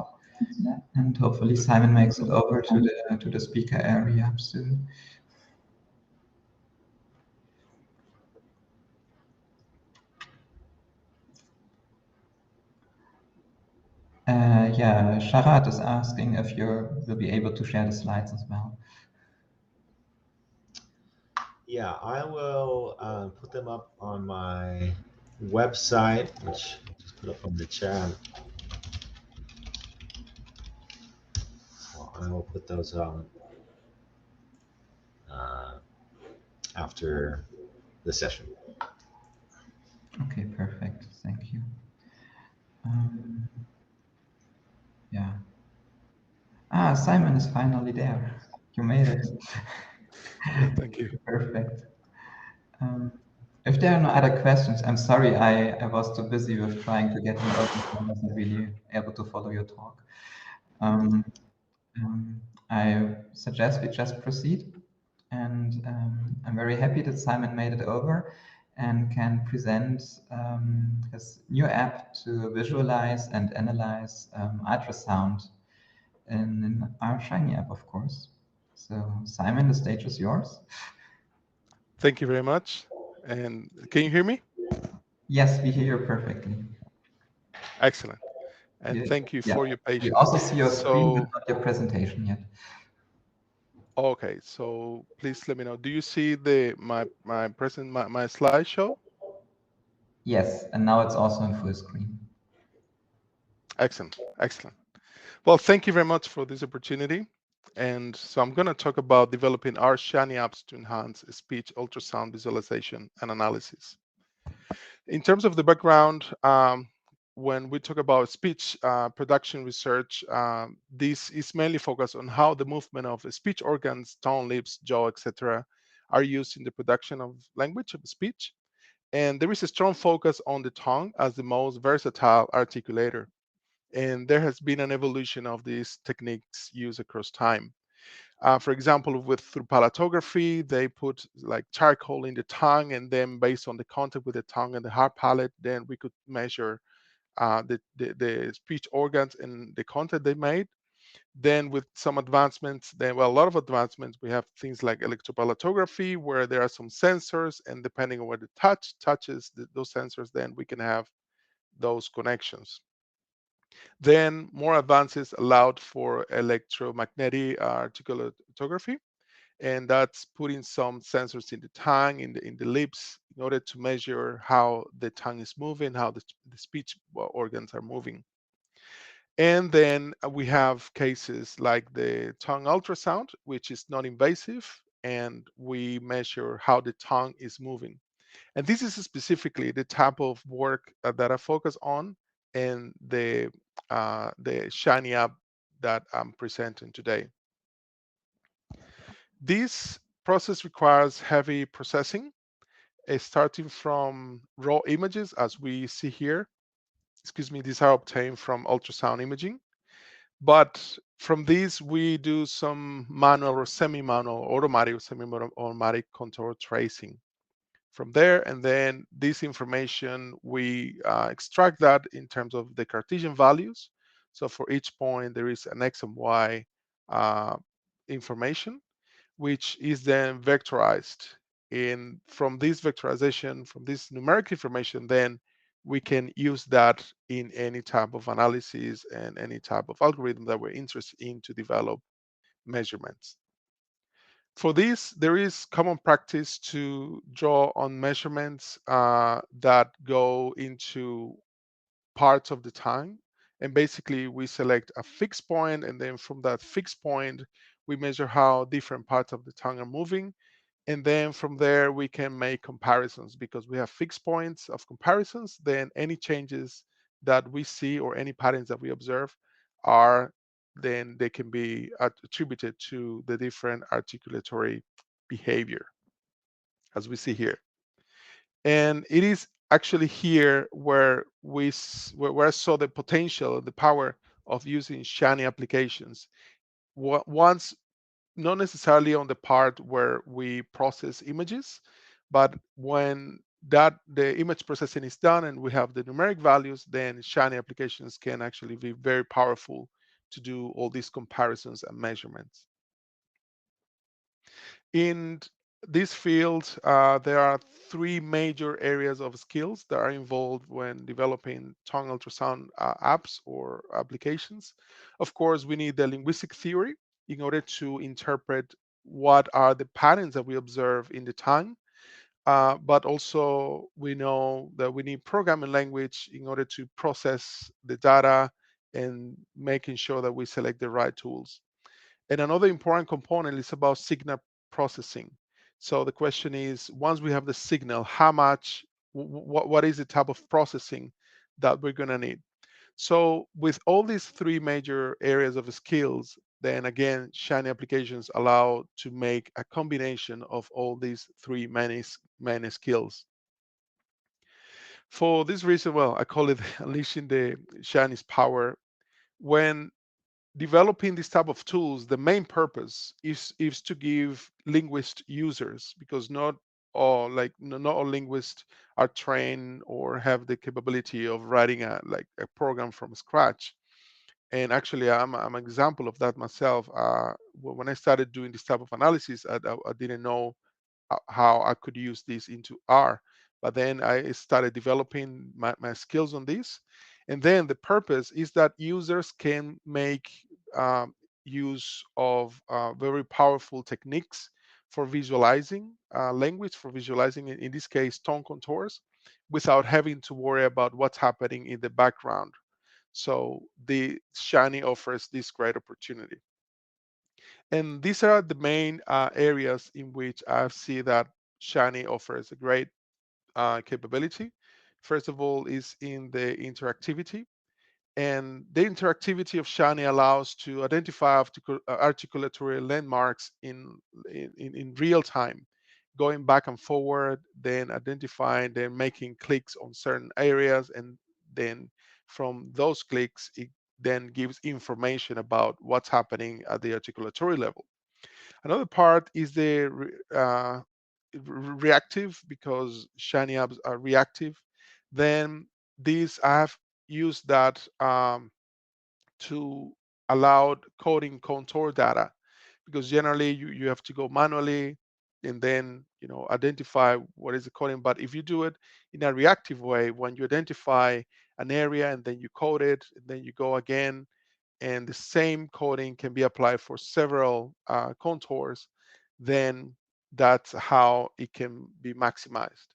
And hopefully Simon makes it over to the speaker area soon. Yeah, Sharat is asking if you will be able to share the slides as well. Yeah, I will put them up on my website, which I'll just put up on the chat. Well, I will put those on after the session. Okay, perfect. Thank you. Yeah. Ah, Simon is finally there. You made it. Thank you. Perfect. If there are no other questions, I'm sorry I was too busy with trying to get him over, so I wasn't really able to follow your talk. I suggest we just proceed. And I'm very happy that Simon made it over and can present his new app to visualize and analyze ultrasound in our Shiny app, of course. So Simon, the stage is yours. Thank you very much. And can you hear me? Yes, we hear you perfectly. Excellent. And thank you for your patience. We also see your screen, but not your presentation yet. Okay, so please let me know. Do you see my slideshow? Yes, and now it's also in full screen. Excellent, excellent. Well, thank you very much for this opportunity. And so I'm going to talk about developing our Shiny apps to enhance speech ultrasound visualization and analysis. In terms of the background, when we talk about speech production research, this is mainly focused on how the movement of speech organs, tongue, lips, jaw, etc., are used in the production of language, of speech. And there is a strong focus on the tongue as the most versatile articulator. And there has been an evolution of these techniques used across time. For example, through palatography, they put like charcoal in the tongue, and then based on the contact with the tongue and the hard palate, then we could measure the speech organs and the content they made. Then with some advancements, a lot of advancements, we have things like electropalatography, where there are some sensors, and depending on where the touch touches those sensors, then we can have those connections. Then more advances allowed for electromagnetic articulography, and that's putting some sensors in the tongue, in the lips, in order to measure how the tongue is moving, how the speech organs are moving. And then we have cases like the tongue ultrasound, which is non-invasive, and we measure how the tongue is moving. And this is specifically the type of work that I focus on in the Shiny app that I'm presenting today. This process requires heavy processing, starting from raw images, as we see here. Excuse me, these are obtained from ultrasound imaging. But from these, we do some manual or semi-manual, automatic or semi-automatic contour tracing. From there, and then this information, we extract that in terms of the Cartesian values. So for each point, there is an X and Y information, which is then vectorized. And from this vectorization, from this numeric information, then we can use that in any type of analysis and any type of algorithm that we're interested in to develop measurements. For this, there is common practice to draw on measurements that go into parts of the tongue. And basically, we select a fixed point, and then from that fixed point, we measure how different parts of the tongue are moving. And then from there, we can make comparisons because we have fixed points of comparisons. Then any changes that we see or any patterns that we observe are then they can be attributed to the different articulatory behavior, as we see here. And it is actually here where where I saw the potential, the power of using Shiny applications. Once, not necessarily on the part where we process images, but when the image processing is done and we have the numeric values, then Shiny applications can actually be very powerful to do all these comparisons and measurements. In this field, there are three major areas of skills that are involved when developing tongue ultrasound apps or applications. Of course, we need the linguistic theory in order to interpret what are the patterns that we observe in the tongue. But also, we know that we need programming language in order to process the data and making sure that we select the right tools. And another important component is about signal processing. So the question is, once we have the signal, how much, what is the type of processing that we're going to need? So with all these three major areas of skills, then again, Shiny applications allow to make a combination of all these three many skills. For this reason, well, I call it unleashing the Shiny's power. When developing this type of tools, the main purpose is to give linguist users, because not all not all linguists are trained or have the capability of writing a program from scratch. And actually, I'm an example of that myself. When I started doing this type of analysis, I didn't know how I could use this into R. But then I started developing my skills on this. And then the purpose is that users can make use of very powerful techniques for visualizing language, for visualizing, in this case, tone contours, without having to worry about what's happening in the background. So the Shiny offers this great opportunity. And these are the main areas in which I see that Shiny offers a great capability. First of all, is in the interactivity. And the interactivity of Shiny allows to identify articulatory landmarks in real time, going back and forward, then identifying, then making clicks on certain areas, and then from those clicks, it then gives information about what's happening at the articulatory level. Another part is the reactive, because Shiny apps are reactive. Then these I have used that to allow coding contour data, because generally you have to go manually and then identify what is the coding. But if you do it in a reactive way, when you identify an area and then you code it and then you go again, and the same coding can be applied for several contours, then that's how it can be maximized.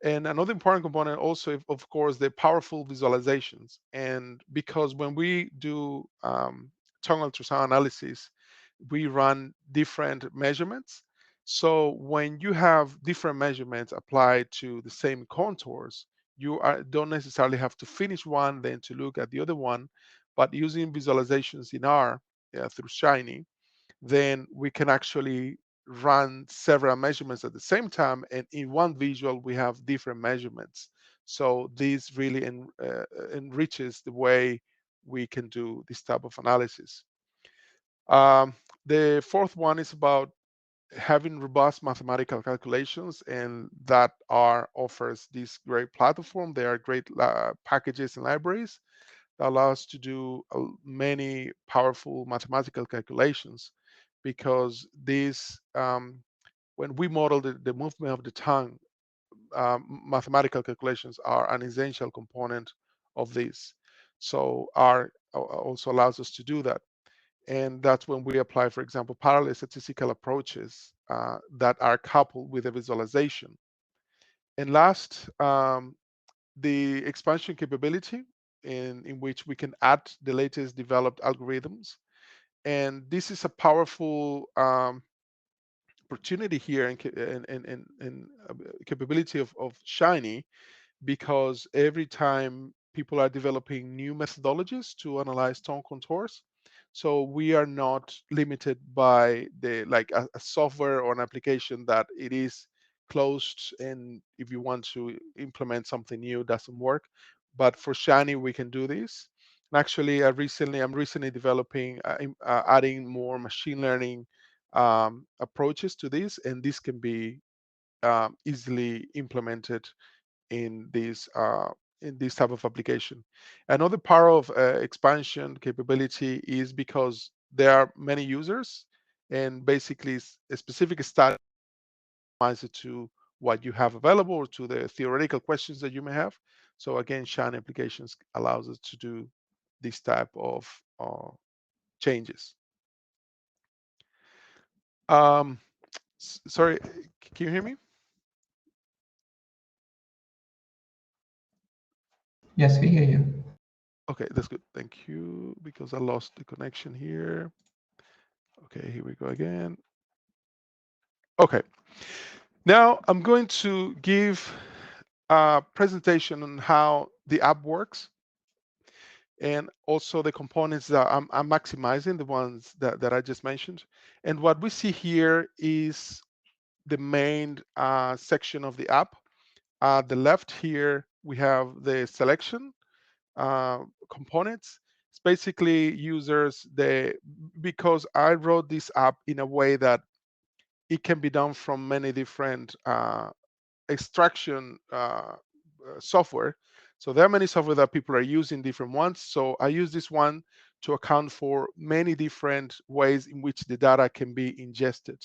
And another important component also, of course, the powerful visualizations. And because when we do tongue ultrasound analysis, we run different measurements. So when you have different measurements applied to the same contours, don't necessarily have to finish one, then to look at the other one. But using visualizations in R through Shiny, then we can actually run several measurements at the same time. And in one visual, we have different measurements. So this really enriches the way we can do this type of analysis. The fourth one is about having robust mathematical calculations, and that R offers this great platform. There are great packages and libraries that allow us to do many powerful mathematical calculations, because these, when we model the movement of the tongue, mathematical calculations are an essential component of this. So R also allows us to do that. And that's when we apply, for example, parallel statistical approaches that are coupled with a visualization. And last, the expansion capability in which we can add the latest developed algorithms. And this is a powerful opportunity here and capability of Shiny, because every time people are developing new methodologies to analyze tone contours, so we are not limited by the like a software or an application that it is closed, and if you want to implement something new, it doesn't work. But for Shiny, we can do this. And actually, I'm recently developing, adding more machine learning approaches to this, and this can be easily implemented in this type of application. Another part of expansion capability is because there are many users, and basically a specific study optimize it to what you have available or to the theoretical questions that you may have. So again, Shine applications allows us to do this type of changes. Sorry, can you hear me? Yes, we hear you. Okay, that's good. Thank you, because I lost the connection here. Okay, here we go again. Okay, now I'm going to give a presentation on how the app works, and also the components that I'm maximizing, the ones that I just mentioned. And what we see here is the main section of the app. At the left here, we have the selection components. It's basically users, because I wrote this app in a way that it can be done from many different extraction software. So there are many software that people are using, different ones. So I use this one to account for many different ways in which the data can be ingested.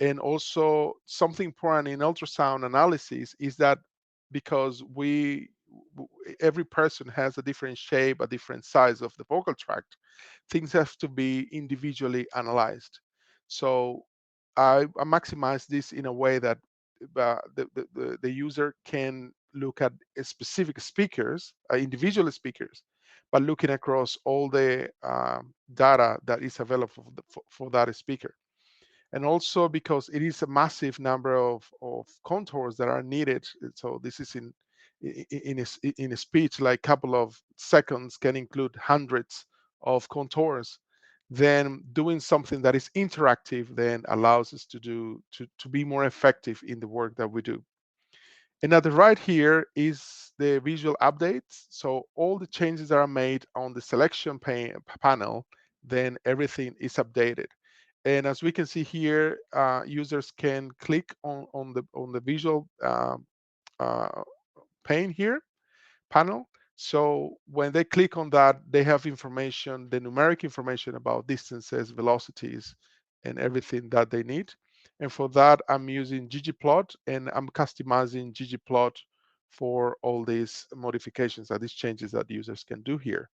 And also something important in ultrasound analysis is that because every person has a different shape, a different size of the vocal tract, things have to be individually analyzed. So I maximize this in a way that the user can look at specific speakers, individual speakers, but looking across all the data that is available for that speaker. And also because it is a massive number of contours that are needed. So this is in a speech, like a couple of seconds can include hundreds of contours. Then doing something that is interactive then allows us to be more effective in the work that we do. And at the right here is the visual updates. So all the changes that are made on the selection panel, then everything is updated. And as we can see here, users can click on the visual uh, pane here, panel. So when they click on that, they have information, the numeric information about distances, velocities, and everything that they need. And for that, I'm using ggplot, and I'm customizing ggplot for all these modifications, these changes that users can do here.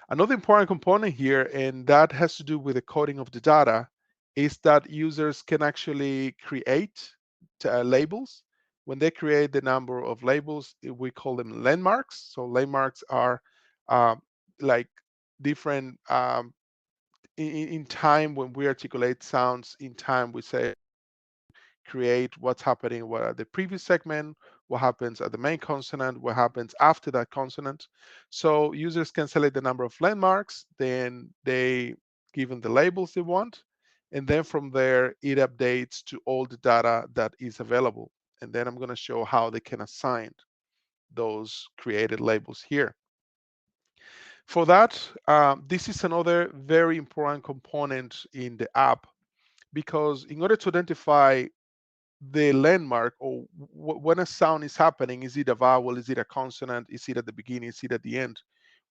Another important component here, and that has to do with the coding of the data, is that users can actually create labels. When they create the number of labels, we call them landmarks. So landmarks are uh, like different in time. When we articulate sounds in time, we say create what's happening, what are the previous segment, what happens at the main consonant, what happens after that consonant. So users can select the number of landmarks, then they give them the labels they want, and then from there it updates to all the data that is available. And then I'm going to show how they can assign those created labels here. For that, this is another very important component in the app, because in order to identify the landmark, or when a sound is happening, is it a vowel, is it a consonant, is it at the beginning, is it at the end,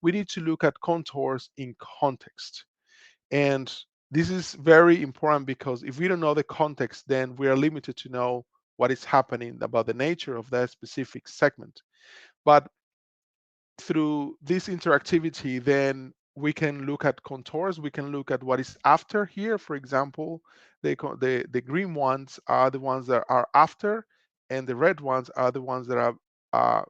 we need to look at contours in context. And this is very important, because if we don't know the context, then we are limited to know what is happening about the nature of that specific segment. But through this interactivity, then we can look at contours. We can look at what is after here. For example, the green ones are the ones that are after, and the red ones are the ones that are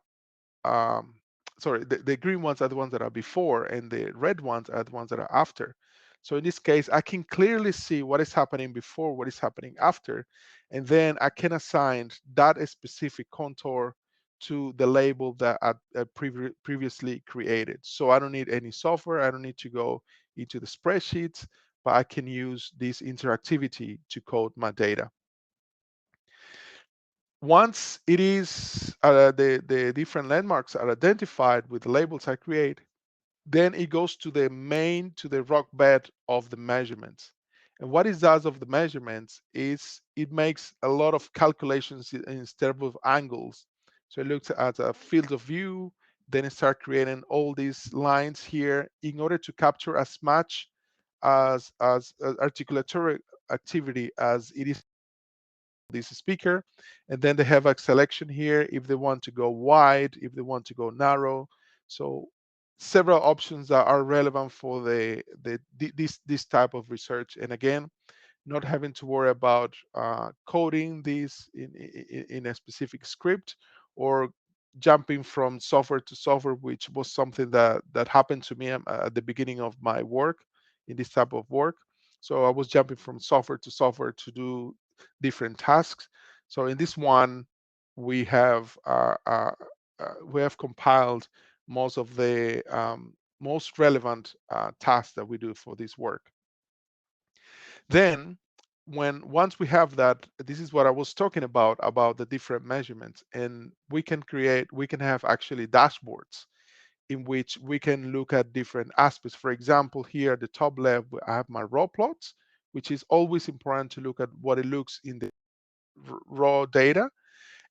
sorry, the green ones are the ones that are before, and the red ones are the ones that are after. So in this case, I can clearly see what is happening before, what is happening after, and then I can assign that specific contour to the label that I previously created. So I don't need any software. I don't need to go into the spreadsheets, but I can use this interactivity to code my data. Once it is the different landmarks are identified with the labels I create, then it goes to the rock bed of the measurements. And what it does of the measurements is it makes a lot of calculations instead of angles. So it looks at a field of view, then it starts creating all these lines here in order to capture as much as articulatory activity as it is this speaker. And then they have a selection here if they want to go wide, if they want to go narrow. So several options that are relevant for this type of research. And again, not having to worry about coding these in a specific script or jumping from software to software, which was something that happened to me at the beginning of my work in this type of work. So I was jumping from software to software to do different tasks. So in this one, we have compiled most of the most relevant tasks that we do for this work. Then once we have that, this is what I was talking about the different measurements, and we can have actually dashboards in which we can look at different aspects. For example, here at the top left, I have my raw plots, which is always important to look at what it looks in the raw data.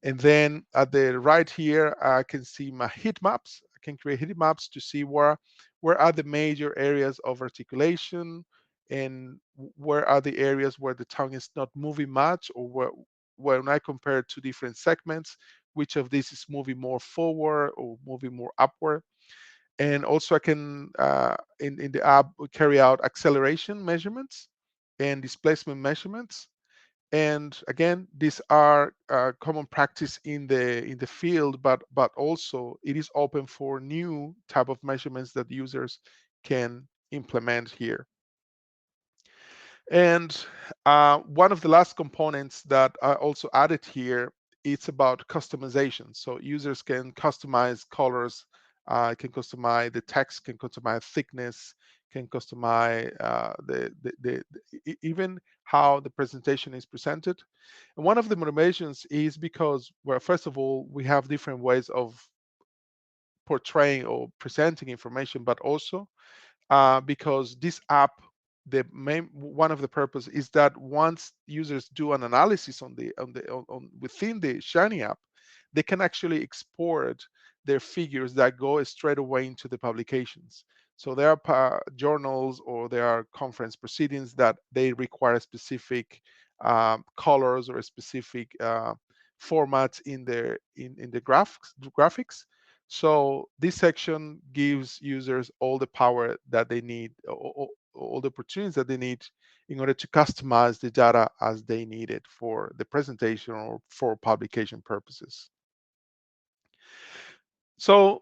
And then at the right here, I can see my heat maps. I can create heat maps to see where are the major areas of articulation, and where are the areas where the tongue is not moving much, or when I compare two different segments, which of these is moving more forward or moving more upward. And also I can, in the app, carry out acceleration measurements and displacement measurements. And again, these are common practice in the field, but also it is open for new type of measurements that users can implement here. And one of the last components that I also added here, it's about customization. So users can customize colors, can customize the text, can customize thickness, can customize even how the presentation is presented. And one of the motivations is because, well, first of all, we have different ways of portraying or presenting information, but also because this app, one of the purpose is that once users do an analysis within the Shiny app, they can actually export their figures that go straight away into the publications. So there are journals or there are conference proceedings that they require specific colors or specific formats in the graphics. So this section gives users all the power that they need, all the opportunities that they need in order to customize the data as they need it for the presentation or for publication purposes. So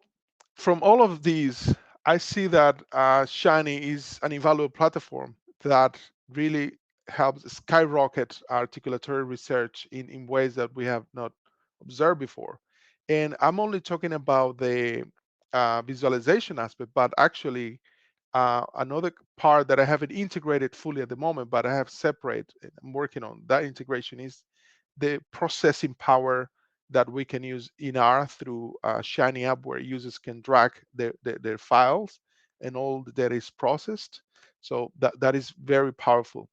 from all of these, I see that Shiny is an invaluable platform that really helps skyrocket articulatory research in ways that we have not observed before. And I'm only talking about the visualization aspect, but actually another part that I haven't integrated fully at the moment, but I have separate, I'm working on that integration, is the processing power that we can use in R through Shiny app, where users can drag their files and all the data is processed. So that is very powerful.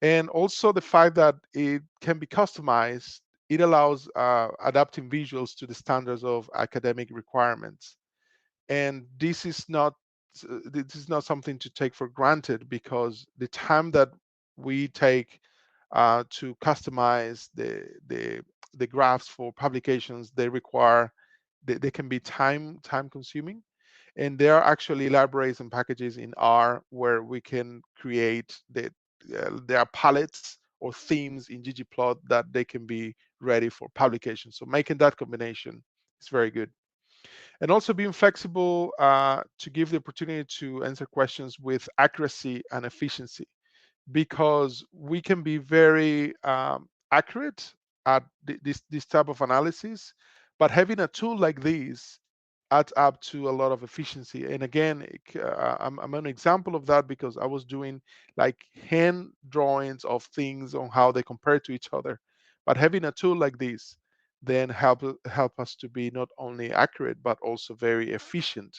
And also the fact that it can be customized, it allows adapting visuals to the standards of academic requirements. And this is not something to take for granted, because the time that we take to customize the graphs for publications, they can be time consuming. And there are actually libraries and packages in R where we can create there are palettes or themes in ggplot that they can be ready for publication. So making that combination is very good. And also being flexible to give the opportunity to answer questions with accuracy and efficiency, because we can be very accurate at this type of analysis, but having a tool like this adds up to a lot of efficiency. And again, I'm an example of that because I was doing like hand drawings of things on how they compare to each other. But having a tool like this then help us to be not only accurate but also very efficient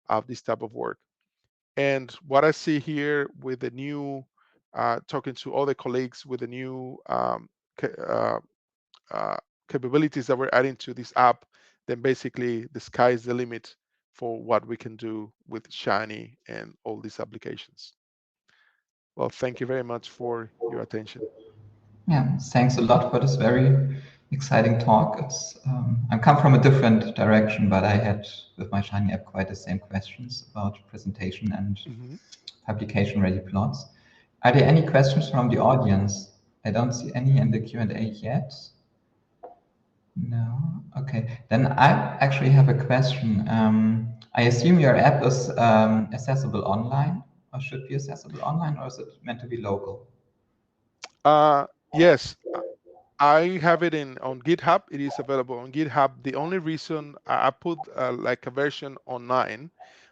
of this type of work. And what I see here with the new talking to other colleagues with the new capabilities that we're adding to this app, then basically the sky is the limit for what we can do with Shiny and all these applications. Well, thank you very much for your attention. Yeah, thanks a lot for this very exciting talk. I come from a different direction, but I had with my Shiny app quite the same questions about presentation and publication-ready plots. Are there any questions from the audience? I don't see any in the Q&A yet. No. Okay. Then I actually have a question. I assume your app is accessible online, or should be accessible online, or is it meant to be local? Yes, I have it on GitHub. It is available on GitHub. The only reason I put like a version online,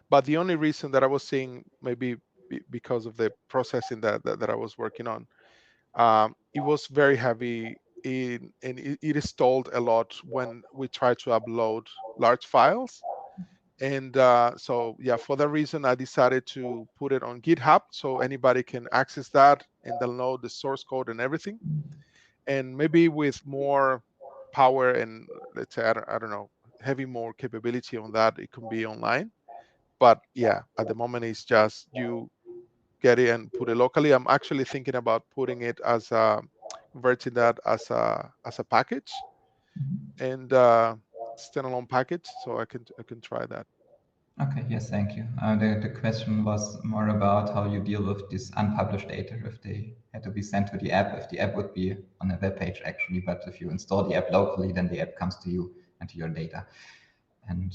but the only reason that I was seeing maybe because of the processing that I was working on, it was very heavy and it stalled a lot when we tried to upload large files. And so yeah, for that reason, I decided to put it on GitHub so anybody can access that and download the source code and everything. And maybe with more power and let's say, I don't know, having more capability on that, it can be online. But yeah, at the moment, it's just you get it and put it locally. I'm actually thinking about putting it as converting that as a package and standalone package, so I can try that. Okay, yes, thank you. The question was more about how you deal with this unpublished data if they had to be sent to the app, if the app would be on a web page actually, but if you install the app locally, then the app comes to you and to your data. And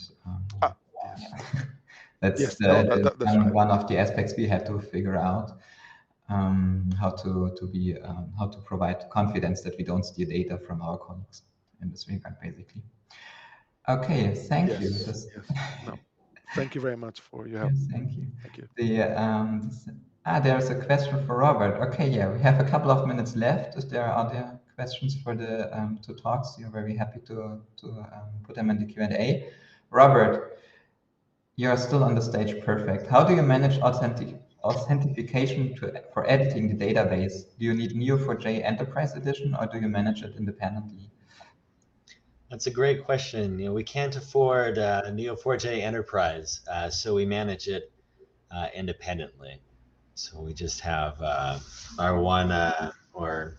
Yes. yeah. That's Yes, no, that's right. one of the aspects we had to figure out, how to provide confidence that we don't steal data from our colleagues in this regard, basically. Okay, thank you. Yes. No. Thank you very much for your help. Yes, thank you. Thank you. There's a question for Robert. Okay, yeah, we have a couple of minutes left. If there are other questions for the two talks, you're very happy to put them in the Q&A. Robert, you're still on the stage. Perfect. How do you manage authentication for editing the database? Do you need Neo4j Enterprise Edition, or do you manage it independently? That's a great question. We can't afford Neo4j Enterprise, so we manage it independently. So we just have our one our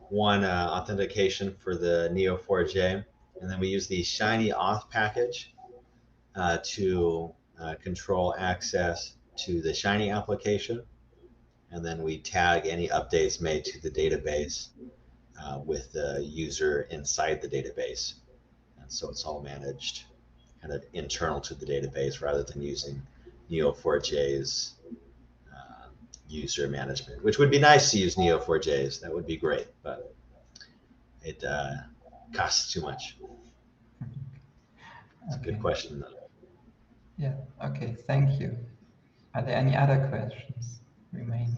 one authentication for the Neo4j, and then we use the Shiny Auth package to control access to the Shiny application, and then we tag any updates made to the database with the user inside the database. And so it's all managed kind of internal to the database rather than using Neo4j's user management, which would be nice to use Neo4j's. That would be great, but it costs too much. It's a good question, though. Yeah, okay, thank you. Are there any other questions remaining?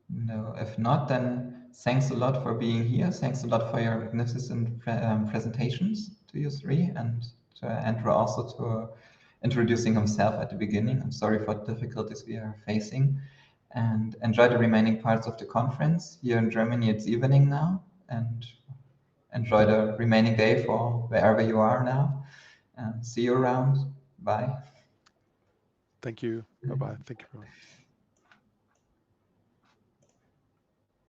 No, if not, then thanks a lot for being here. Thanks a lot for your magnificent presentations to you three, and to Andrew also to introducing himself at the beginning. I'm sorry for the difficulties we are facing, and enjoy the remaining parts of the conference. Here in Germany, it's evening now, and enjoy the remaining day for wherever you are now. See you around. Bye. Thank you. Bye-bye. Thank you, everyone.